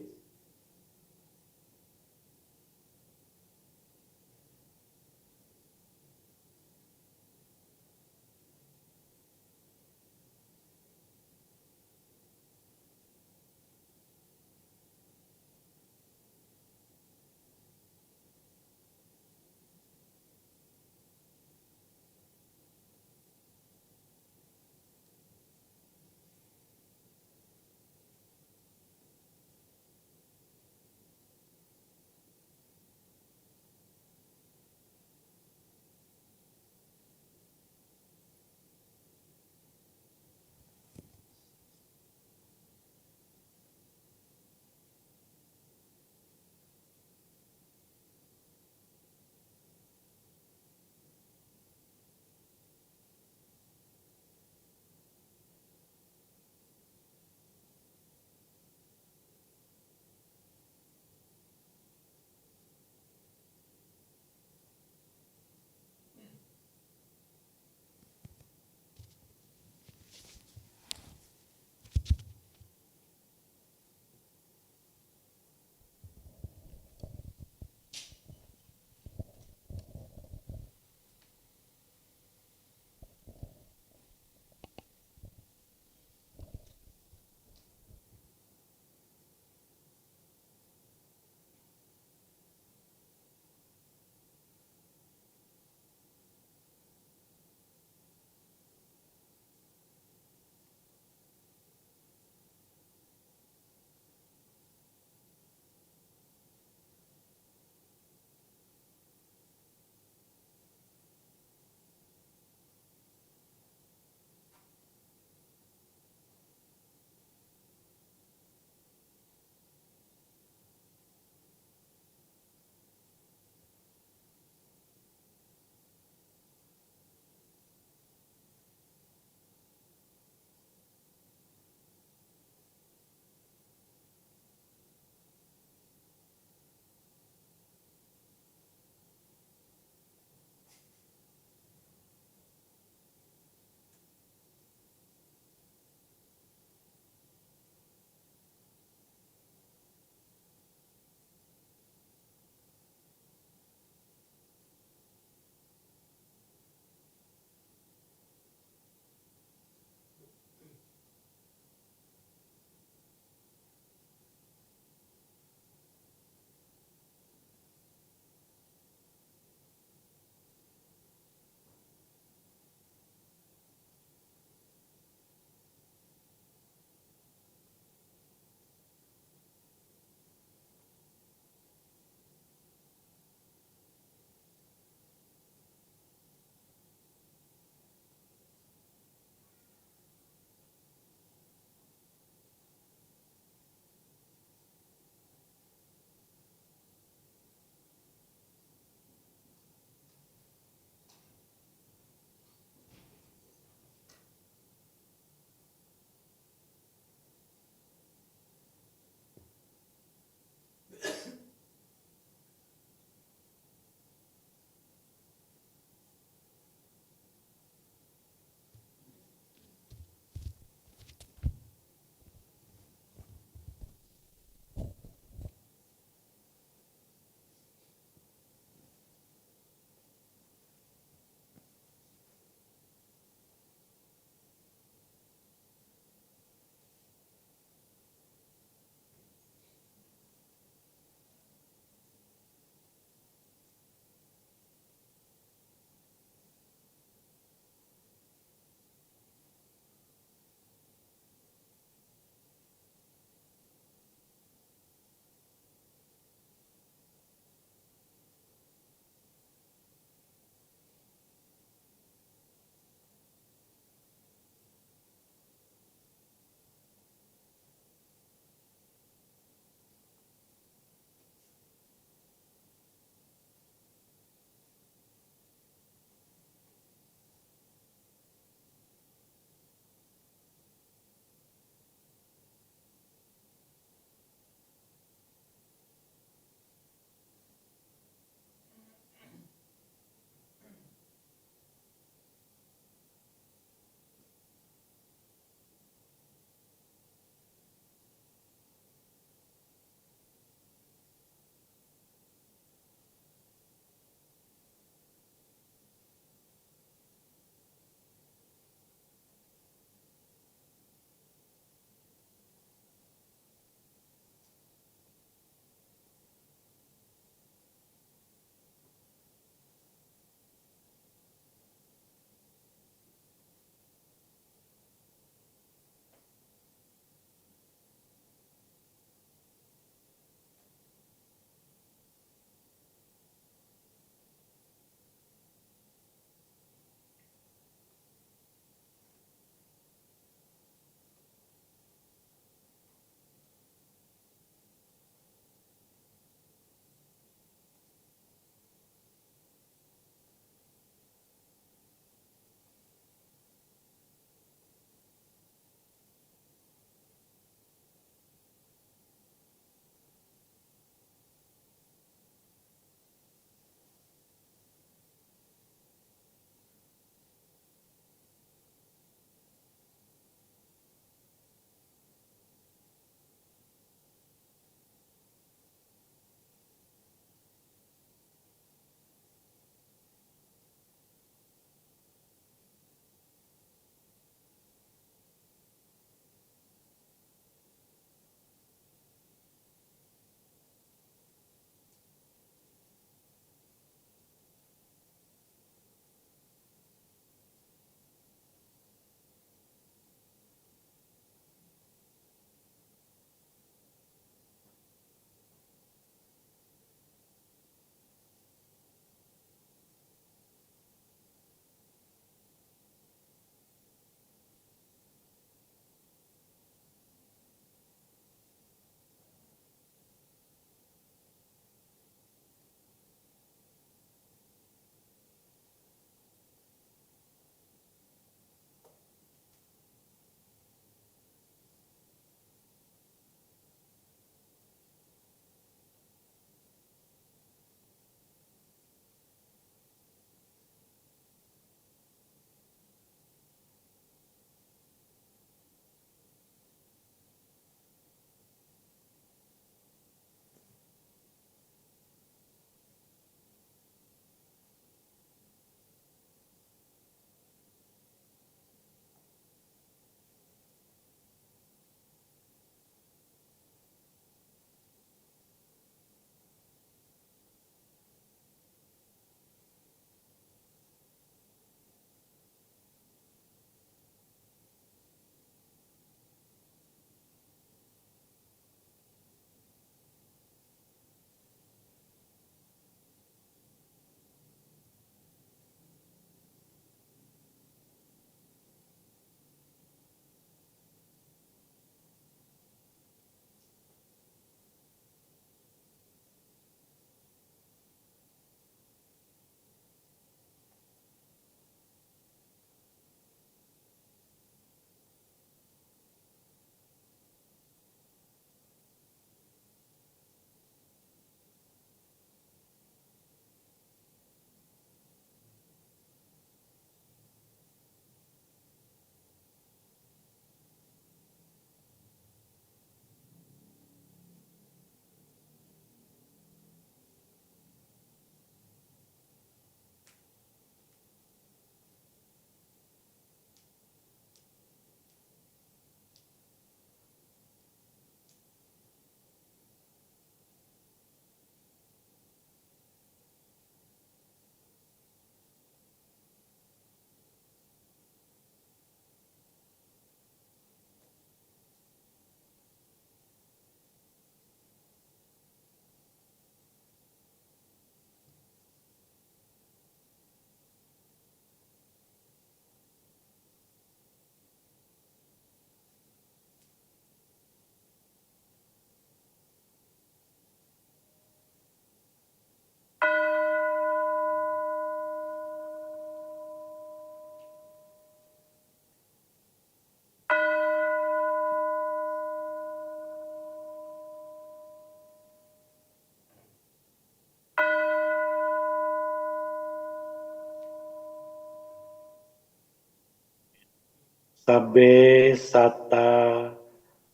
Sabe sata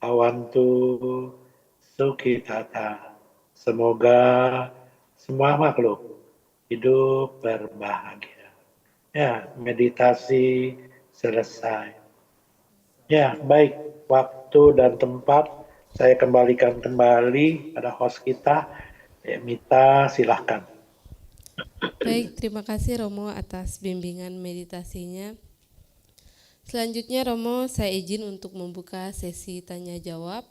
awantu sukitata. Semoga semua makhluk hidup berbahagia. Ya, meditasi selesai. Ya, baik. Waktu dan tempat saya kembalikan kembali pada host kita. Ya, Mita, silahkan. Baik, terima kasih Romo atas bimbingan meditasinya. Selanjutnya Romo, saya izin untuk membuka sesi tanya jawab.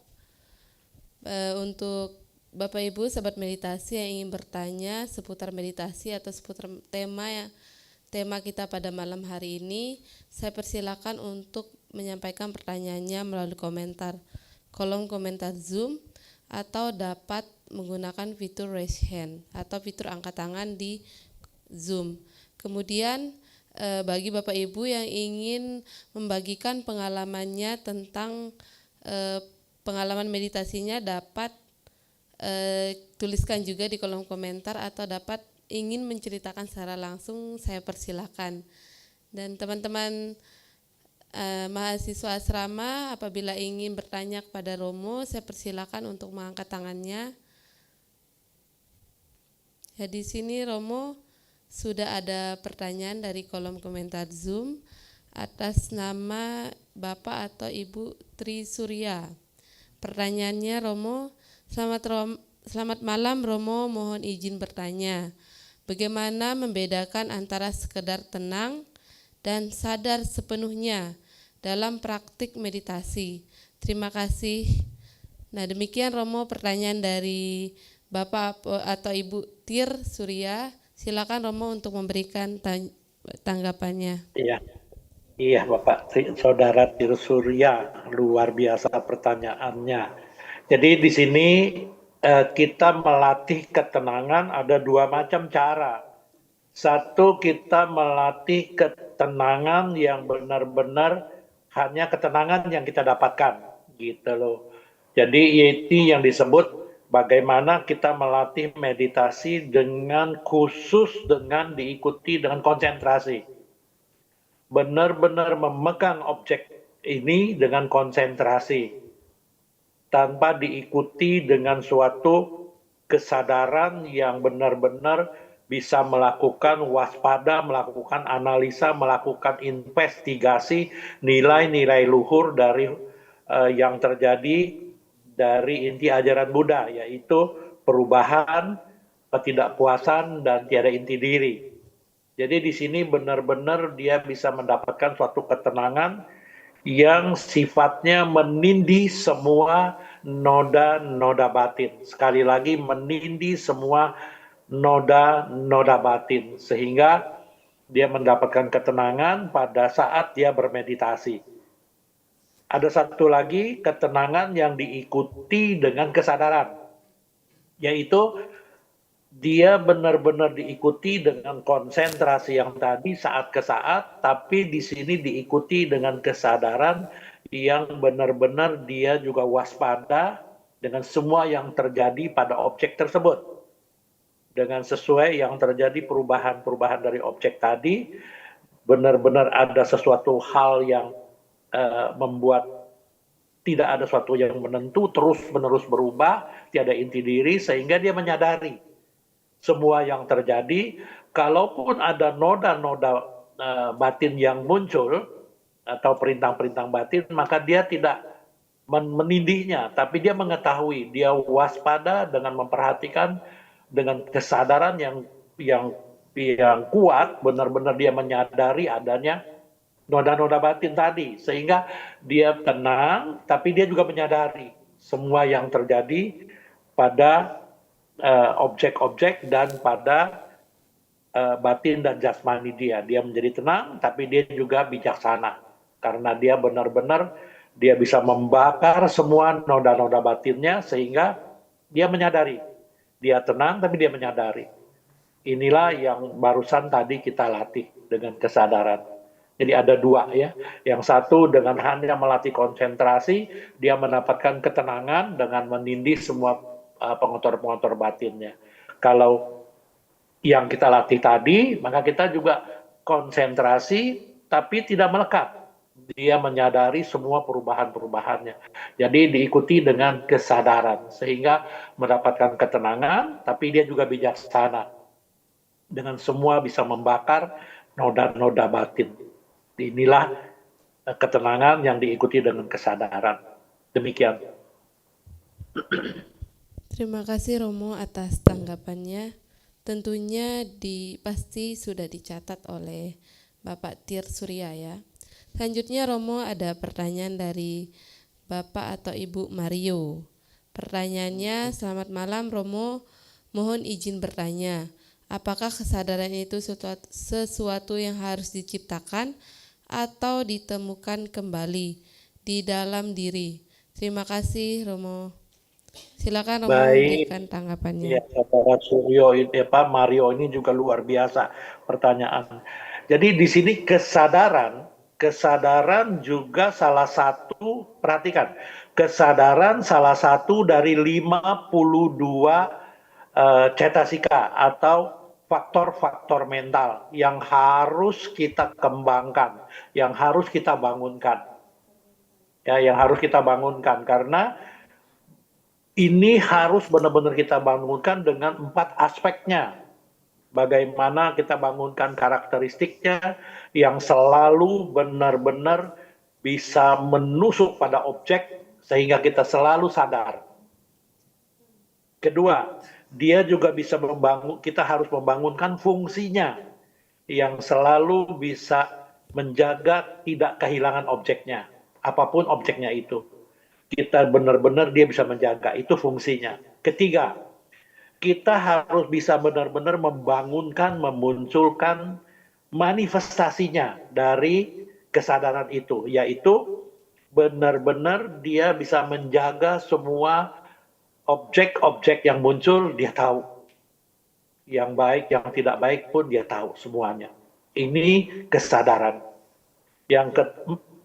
Untuk Bapak Ibu sahabat meditasi yang ingin bertanya seputar meditasi atau seputar tema kita pada malam hari ini, saya persilakan untuk menyampaikan pertanyaannya melalui kolom komentar Zoom, atau dapat menggunakan fitur raise hand atau fitur angkat tangan di Zoom. Kemudian bagi Bapak Ibu yang ingin membagikan pengalamannya tentang pengalaman meditasinya, dapat tuliskan juga di kolom komentar, atau dapat ingin menceritakan secara langsung, saya persilakan. Dan teman-teman mahasiswa asrama apabila ingin bertanya kepada Romo, saya persilakan untuk mengangkat tangannya. Ya, di sini Romo sudah ada pertanyaan dari kolom komentar Zoom atas nama Bapak atau Ibu Tri Surya. Pertanyaannya, Romo, selamat malam Romo, mohon izin bertanya. Bagaimana membedakan antara sekedar tenang dan sadar sepenuhnya dalam praktik meditasi? Terima kasih. Nah, demikian Romo pertanyaan dari Bapak atau Ibu Tir Surya. Silakan Romo untuk memberikan tanggapannya. Iya Bapak Saudara Tir Surya, luar biasa pertanyaannya. Jadi di sini kita melatih ketenangan ada dua macam cara. Satu, kita melatih ketenangan yang benar-benar hanya ketenangan yang kita dapatkan, gitu loh. Jadi ini yang disebut bagaimana kita melatih meditasi dengan khusus, dengan diikuti dengan konsentrasi. Benar-benar memegang objek ini dengan konsentrasi, tanpa diikuti dengan suatu kesadaran yang benar-benar bisa melakukan waspada, melakukan analisa, melakukan investigasi nilai-nilai luhur dari yang terjadi dari inti ajaran Buddha, yaitu perubahan, ketidakpuasan, dan tiada inti diri. Jadi di sini benar-benar dia bisa mendapatkan suatu ketenangan yang sifatnya menindih semua noda-noda batin. Sekali lagi, menindih semua noda-noda batin, sehingga dia mendapatkan ketenangan pada saat dia bermeditasi. Ada satu lagi ketenangan yang diikuti dengan kesadaran, yaitu dia benar-benar diikuti dengan konsentrasi yang tadi saat ke saat, tapi di sini diikuti dengan kesadaran yang benar-benar dia juga waspada dengan semua yang terjadi pada objek tersebut. Dengan sesuai yang terjadi perubahan-perubahan dari objek tadi, benar-benar ada sesuatu hal yang membuat tidak ada sesuatu yang menentu, terus-menerus berubah, tiada inti diri, sehingga dia menyadari semua yang terjadi. Kalaupun ada noda-noda batin yang muncul atau perintah-perintah batin, maka dia tidak menindihnya, tapi dia mengetahui, dia waspada dengan memperhatikan dengan kesadaran yang kuat, benar-benar dia menyadari adanya noda-noda batin tadi, sehingga dia tenang, tapi dia juga menyadari semua yang terjadi pada objek-objek dan pada batin dan jasmani dia. Dia menjadi tenang, tapi dia juga bijaksana, karena dia benar-benar dia bisa membakar semua noda-noda batinnya, sehingga dia menyadari. Dia tenang, tapi dia menyadari. Inilah yang barusan tadi kita latih dengan kesadaran. Jadi ada dua ya. Yang satu dengan hanya melatih konsentrasi, dia mendapatkan ketenangan dengan menindih semua pengotor-pengotor batinnya. Kalau yang kita latih tadi, maka kita juga konsentrasi tapi tidak melekat. dia menyadari semua perubahan-perubahannya. Jadi diikuti dengan kesadaran, sehingga mendapatkan ketenangan, tapi dia juga bijaksana. Dengan semua bisa membakar noda-noda batin. Inilah ketenangan yang diikuti dengan kesadaran. Demikian. Terima kasih Romo atas tanggapannya. Tentunya pasti sudah dicatat oleh Bapak Tir Surya ya. Selanjutnya Romo ada pertanyaan dari Bapak atau Ibu Mario. Pertanyaannya, selamat malam Romo, mohon izin bertanya, apakah kesadaran itu sesuatu yang harus diciptakan atau ditemukan kembali di dalam diri? Terima kasih Romo. Silakan Romo memberikan tanggapannya. Ya, Bapak Suryo, Pak Mario ini juga luar biasa pertanyaan. Jadi di sini kesadaran juga salah satu, perhatikan, kesadaran salah satu dari 52 cetasika atau faktor-faktor mental yang harus kita kembangkan, yang harus kita bangunkan. Ya, yang harus kita bangunkan karena ini harus benar-benar kita bangunkan dengan 4 aspeknya. Bagaimana kita bangunkan karakteristiknya yang selalu benar-benar bisa menusuk pada objek sehingga kita selalu sadar. Kedua, dia juga bisa kita harus membangunkan fungsinya yang selalu bisa menjaga tidak kehilangan objeknya, apapun objeknya itu. Kita benar-benar dia bisa menjaga, itu fungsinya. Ketiga, kita harus bisa benar-benar membangunkan, memunculkan manifestasinya dari kesadaran itu, yaitu benar-benar dia bisa menjaga semua objek-objek yang muncul, dia tahu. Yang baik, yang tidak baik pun dia tahu semuanya. Ini kesadaran. Yang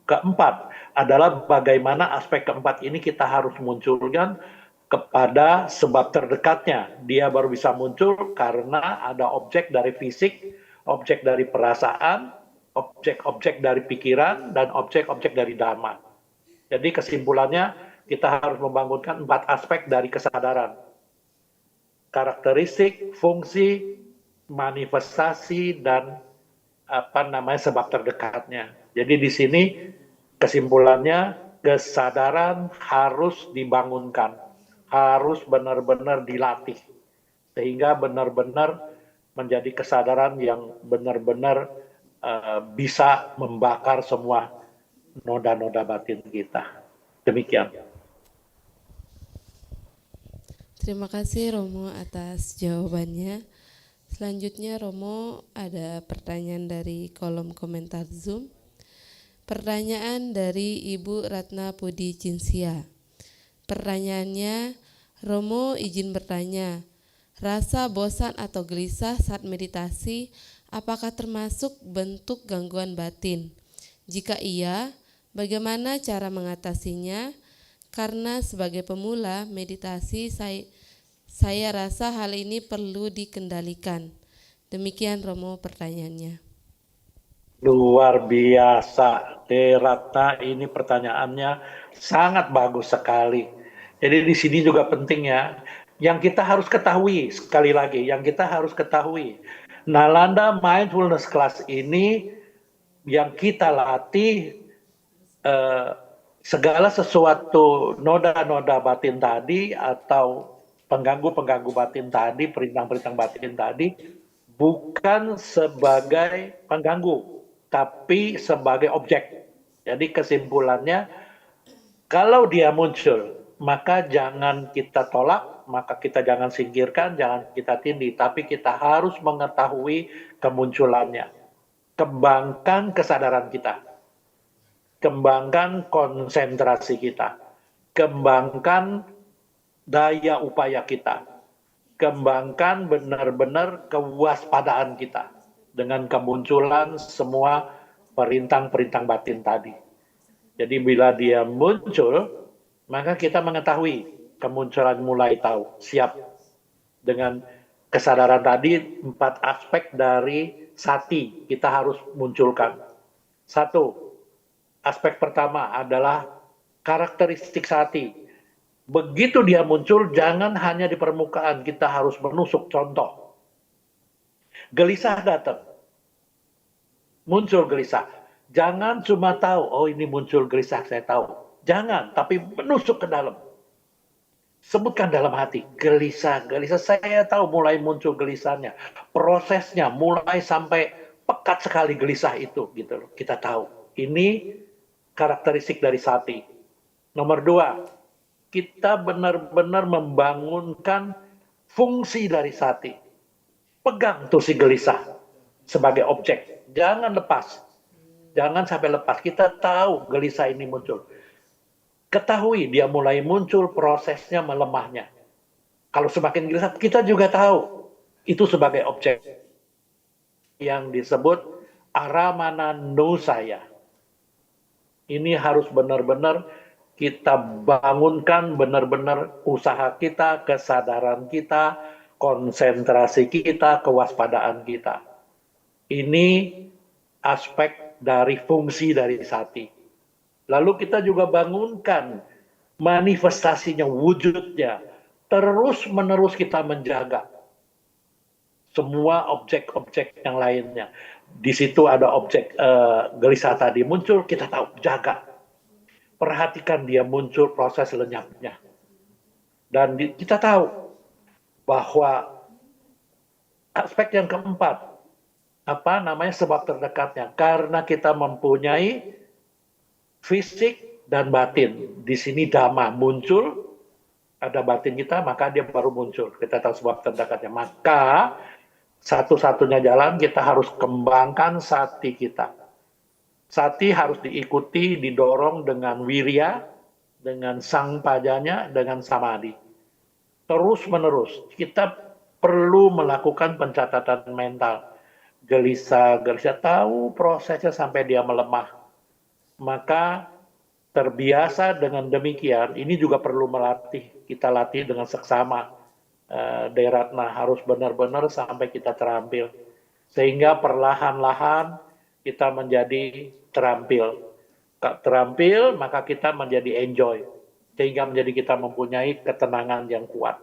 keempat adalah bagaimana aspek keempat ini kita harus munculkan kepada sebab terdekatnya. Dia baru bisa muncul karena ada objek dari fisik, objek dari perasaan, objek-objek dari pikiran, dan objek-objek dari dhamma. Jadi kesimpulannya kita harus membangunkan 4 aspek dari kesadaran. Karakteristik, fungsi, manifestasi, dan sebab terdekatnya. Jadi di sini kesimpulannya kesadaran harus dibangunkan, harus benar-benar dilatih sehingga benar-benar menjadi kesadaran yang benar-benar bisa membakar semua noda-noda batin kita. Demikian. Terima kasih Romo atas jawabannya. Selanjutnya Romo ada pertanyaan dari kolom komentar Zoom. Pertanyaan dari Ibu Ratna Pudi Cinsia. Pertanyaannya, Romo izin bertanya, rasa bosan atau gelisah saat meditasi apakah termasuk bentuk gangguan batin? Jika iya, bagaimana cara mengatasinya? Karena sebagai pemula meditasi saya rasa hal ini perlu dikendalikan. Demikian Romo pertanyaannya. Luar biasa, Ratna, ini pertanyaannya sangat bagus sekali. Jadi di sini juga penting ya, yang kita harus ketahui, sekali lagi, yang kita harus ketahui, Nalanda Mindfulness Class ini yang kita latih segala sesuatu noda-noda batin tadi atau pengganggu-pengganggu batin tadi, perintang-perintang batin tadi, bukan sebagai pengganggu, tapi sebagai objek. Jadi kesimpulannya, kalau dia muncul, maka jangan kita tolak, maka kita jangan singkirkan, jangan kita tindih, tapi kita harus mengetahui kemunculannya. Kembangkan kesadaran kita, kembangkan konsentrasi kita, kembangkan daya upaya kita, kembangkan benar-benar kewaspadaan kita dengan kemunculan semua perintang-perintang batin tadi. Jadi bila dia muncul, maka kita mengetahui kemunculan, mulai tahu, siap dengan kesadaran tadi. 4 aspek dari sati kita harus munculkan. 1, aspek pertama adalah karakteristik sati. Begitu dia muncul, jangan hanya di permukaan, kita harus menusuk. Contoh, gelisah datang, muncul gelisah. Jangan cuma tahu, oh ini muncul gelisah, saya tahu. Jangan, tapi menusuk ke dalam. Sebutkan dalam hati, gelisah, gelisah. Saya tahu mulai muncul gelisahnya. Prosesnya mulai sampai pekat sekali gelisah itu, gitu loh. Kita tahu. Ini karakteristik dari sati. Nomor 2, kita benar-benar membangunkan fungsi dari sati. Pegang tuh si gelisah sebagai objek. Jangan lepas. Jangan sampai lepas. Kita tahu gelisah ini muncul. Ketahui dia mulai muncul, prosesnya melemahnya. Kalau semakin gelisah, kita juga tahu. Itu sebagai objek. Yang disebut aramana nusaya. Ini harus benar-benar kita bangunkan, benar-benar usaha kita, kesadaran kita, konsentrasi kita, kewaspadaan kita. Ini aspek dari fungsi dari sati. Lalu kita juga bangunkan manifestasinya, wujudnya. Terus-menerus kita menjaga semua objek-objek yang lainnya. Di situ ada objek gelisah tadi muncul, kita tahu, jaga. Perhatikan dia muncul, proses lenyapnya. Dan kita tahu bahwa aspek yang keempat, sebab terdekatnya. Karena kita mempunyai fisik dan batin. Di sini dhamma muncul, ada batin kita, maka dia baru muncul. Kita tahu sebab terdekatnya. Maka satu-satunya jalan kita harus kembangkan sati kita. Sati harus diikuti, didorong dengan wirya, dengan sangpajanya, dengan samadhi. Terus-menerus, kita perlu melakukan pencatatan mental. Gelisah, tahu prosesnya sampai dia melemah. Maka terbiasa dengan demikian, ini juga perlu melatih. Kita latih dengan seksama. Deratna harus benar-benar sampai kita terampil. Sehingga perlahan-lahan kita menjadi terampil. Terampil, maka kita menjadi enjoy. Sehingga menjadi kita mempunyai ketenangan yang kuat.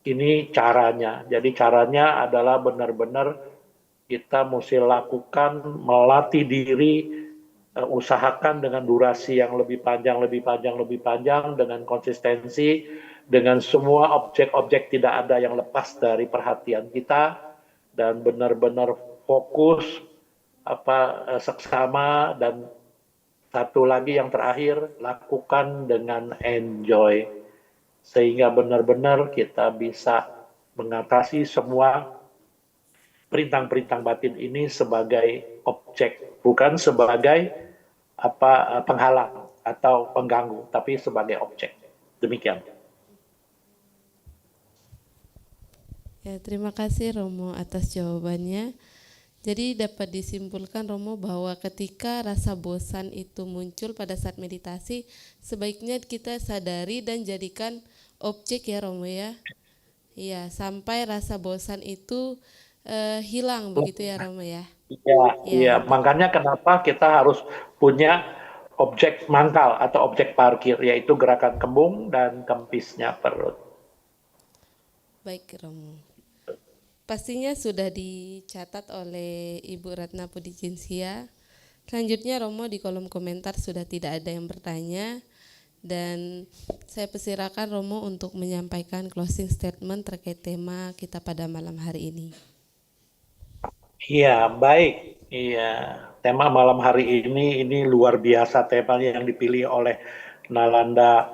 Ini caranya. Jadi caranya adalah benar-benar kita mesti lakukan, melatih diri, usahakan dengan durasi yang lebih panjang, dengan konsistensi, dengan semua objek-objek tidak ada yang lepas dari perhatian kita, dan benar-benar fokus, seksama, dan satu lagi yang terakhir, lakukan dengan enjoy. Sehingga benar-benar kita bisa mengatasi semua perintang-perintang batin ini sebagai objek, bukan sebagai penghalang atau pengganggu, tapi sebagai objek. Demikian. Ya, terima kasih Romo atas jawabannya. Jadi dapat disimpulkan Romo bahwa ketika rasa bosan itu muncul pada saat meditasi, sebaiknya kita sadari dan jadikan objek ya Romo ya. Iya, sampai rasa bosan itu hilang begitu ya Romo ya. Iya, makanya kenapa kita harus punya objek mangkal atau objek parkir, yaitu gerakan kembung dan kempisnya perut. Baik Romo. Pastinya sudah dicatat oleh Ibu Ratna Pudijinsia. Selanjutnya Romo di kolom komentar sudah tidak ada yang bertanya. Dan saya persilakan Romo untuk menyampaikan closing statement terkait tema kita pada malam hari ini. Iya, baik. Iya, tema malam hari ini luar biasa, tema yang dipilih oleh Nalanda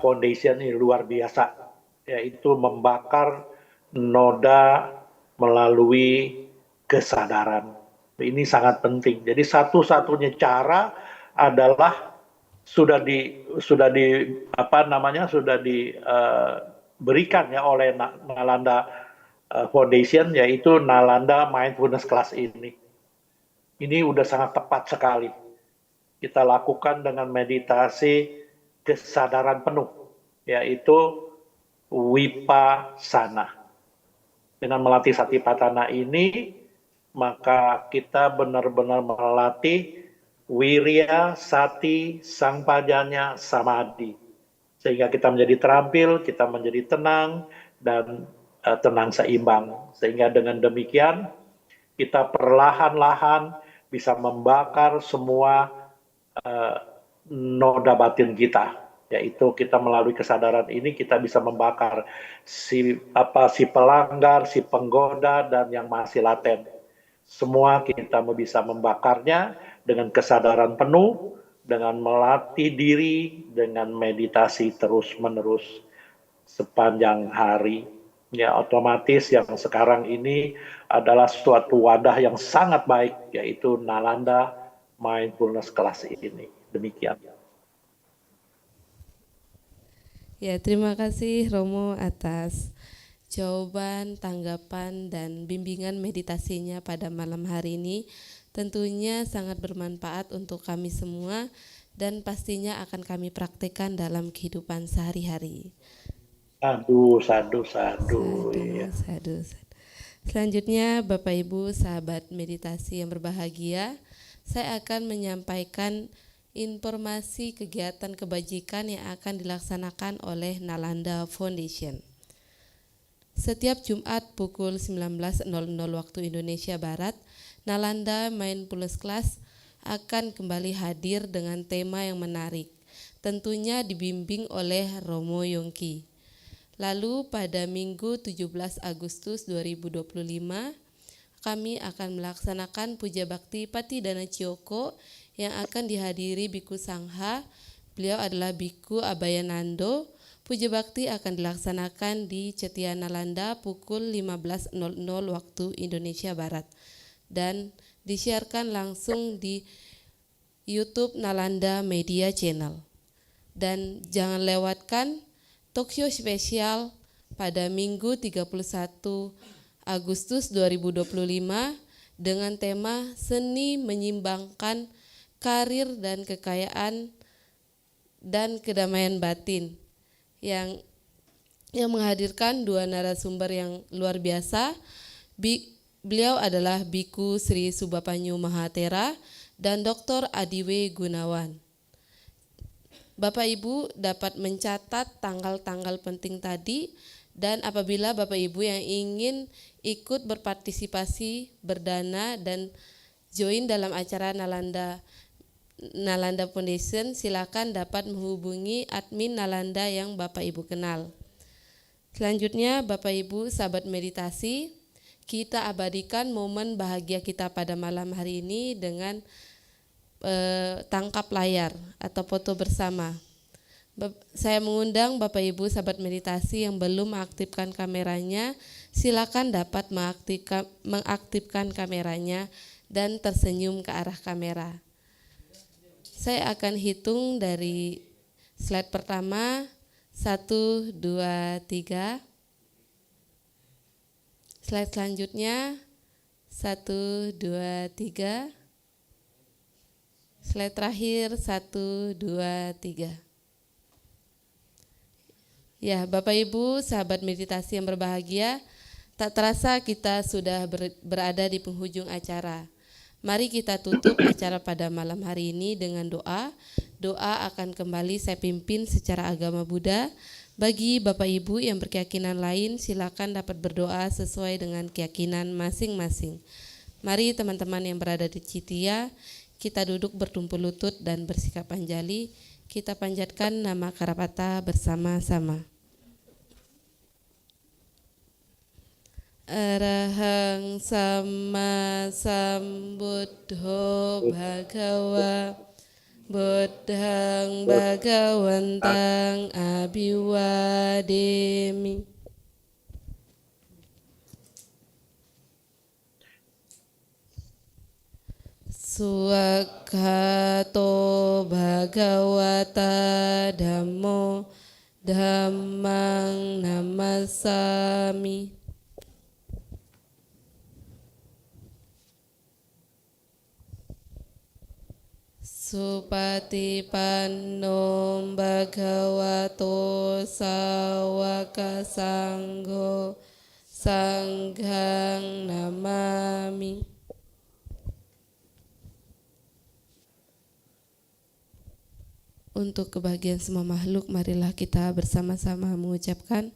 Foundation ini luar biasa, yaitu membakar noda melalui kesadaran. Ini sangat penting. Jadi satu-satunya cara adalah sudah diberikan ya oleh Nalanda Foundation, yaitu Nalanda Mindfulness Class ini. Ini udah sangat tepat sekali. Kita lakukan dengan meditasi kesadaran penuh, yaitu Vipassana. Dengan melatih Satipatthana ini, maka kita benar-benar melatih wirya, sati, sangpajanya, samadhi. Sehingga kita menjadi terampil, kita menjadi tenang, dan tenang seimbang. Sehingga dengan demikian, kita perlahan-lahan bisa membakar semua noda batin kita, yaitu kita melalui kesadaran ini kita bisa membakar si pelanggar, si penggoda, dan yang masih laten. Semua kita bisa membakarnya dengan kesadaran penuh, dengan melatih diri, dengan meditasi terus-menerus sepanjang hari. Ya, otomatis yang sekarang ini adalah suatu wadah yang sangat baik, yaitu Nalanda Mindfulness Class ini. Demikian. Ya, terima kasih Romo atas jawaban, tanggapan, dan bimbingan meditasinya pada malam hari ini. Tentunya sangat bermanfaat untuk kami semua dan pastinya akan kami praktekkan dalam kehidupan sehari-hari. Sadu, sadu, sadu. Sadu. Selanjutnya, Bapak Ibu sahabat meditasi yang berbahagia, saya akan menyampaikan informasi kegiatan kebajikan yang akan dilaksanakan oleh Nalanda Foundation. Setiap Jumat pukul 19.00 waktu Indonesia Barat, Nalanda Mindfulness Class akan kembali hadir dengan tema yang menarik, tentunya dibimbing oleh Romo Yongki. Lalu pada Minggu 17 Agustus 2025, kami akan melaksanakan Puja Bakti Patidana Ciyoko yang akan dihadiri Biku Sangha. Beliau adalah Biku Abhayanando. Puja Bakti akan dilaksanakan di Cetia Nalanda pukul 15.00 waktu Indonesia Barat dan disiarkan langsung di YouTube Nalanda Media Channel. Dan jangan lewatkan talkshow spesial pada Minggu 31 Agustus 2025 dengan tema Seni Menyimbangkan Karir dan Kekayaan dan Kedamaian Batin yang menghadirkan dua narasumber yang luar biasa. Beliau adalah Biku Sri Subapanyu Mahatera dan Dr. Adiwe Gunawan. Bapak Ibu dapat mencatat tanggal-tanggal penting tadi, dan apabila Bapak Ibu yang ingin ikut berpartisipasi, berdana, dan join dalam acara Nalanda Foundation, silakan dapat menghubungi admin Nalanda yang Bapak Ibu kenal. Selanjutnya, Bapak Ibu sahabat meditasi, kita abadikan momen bahagia kita pada malam hari ini dengan tangkap layar atau foto bersama. Saya mengundang Bapak Ibu sahabat meditasi yang belum mengaktifkan kameranya, silakan dapat mengaktifkan kameranya dan tersenyum ke arah kamera. Saya akan hitung dari slide pertama, 1, 2, 3. Slide selanjutnya, 1, 2, 3. Slide terakhir 1, 2, 3. Ya, Bapak Ibu, sahabat meditasi yang berbahagia, tak terasa kita sudah berada di penghujung acara. Mari kita tutup acara pada malam hari ini dengan doa. Doa akan kembali saya pimpin secara agama Buddha. Bagi Bapak Ibu yang berkeyakinan lain, silakan dapat berdoa sesuai dengan keyakinan masing-masing. Mari teman-teman yang berada di Citia, kita duduk bertumpul lutut dan bersikap anjali. Kita panjatkan nama Karapata bersama-sama. Arahang Sama Sambuddho Bhagawa Buddhang Bhagawantang Abhiwademi. Suwakhato Bhagawata Dhammo Dhammang Namasami. Supatipanno Bhagavato Sawaka Sangho Sanghang Namami. Untuk kebahagiaan semua makhluk, marilah kita bersama-sama mengucapkan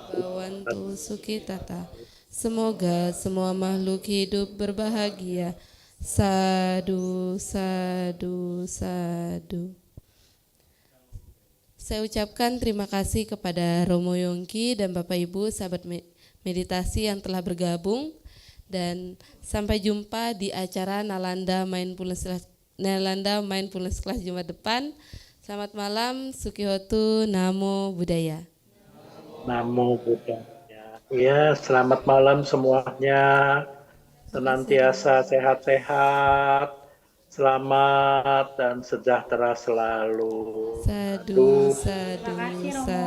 Bhavantu Sukhitata. Semoga semua makhluk hidup berbahagia. Sadu, sadu, sadu. Saya ucapkan terima kasih kepada Romo Yongki dan Bapak Ibu sahabat meditasi yang telah bergabung, dan sampai jumpa di acara Nalanda Mindfulness Class Jumat depan. Selamat malam, Sukihotu, Namo Buddhaya. Namo Buddhaya. Ya, selamat malam semuanya. Senantiasa sehat-sehat, selamat dan sejahtera selalu. Sadu, sadu, sadu.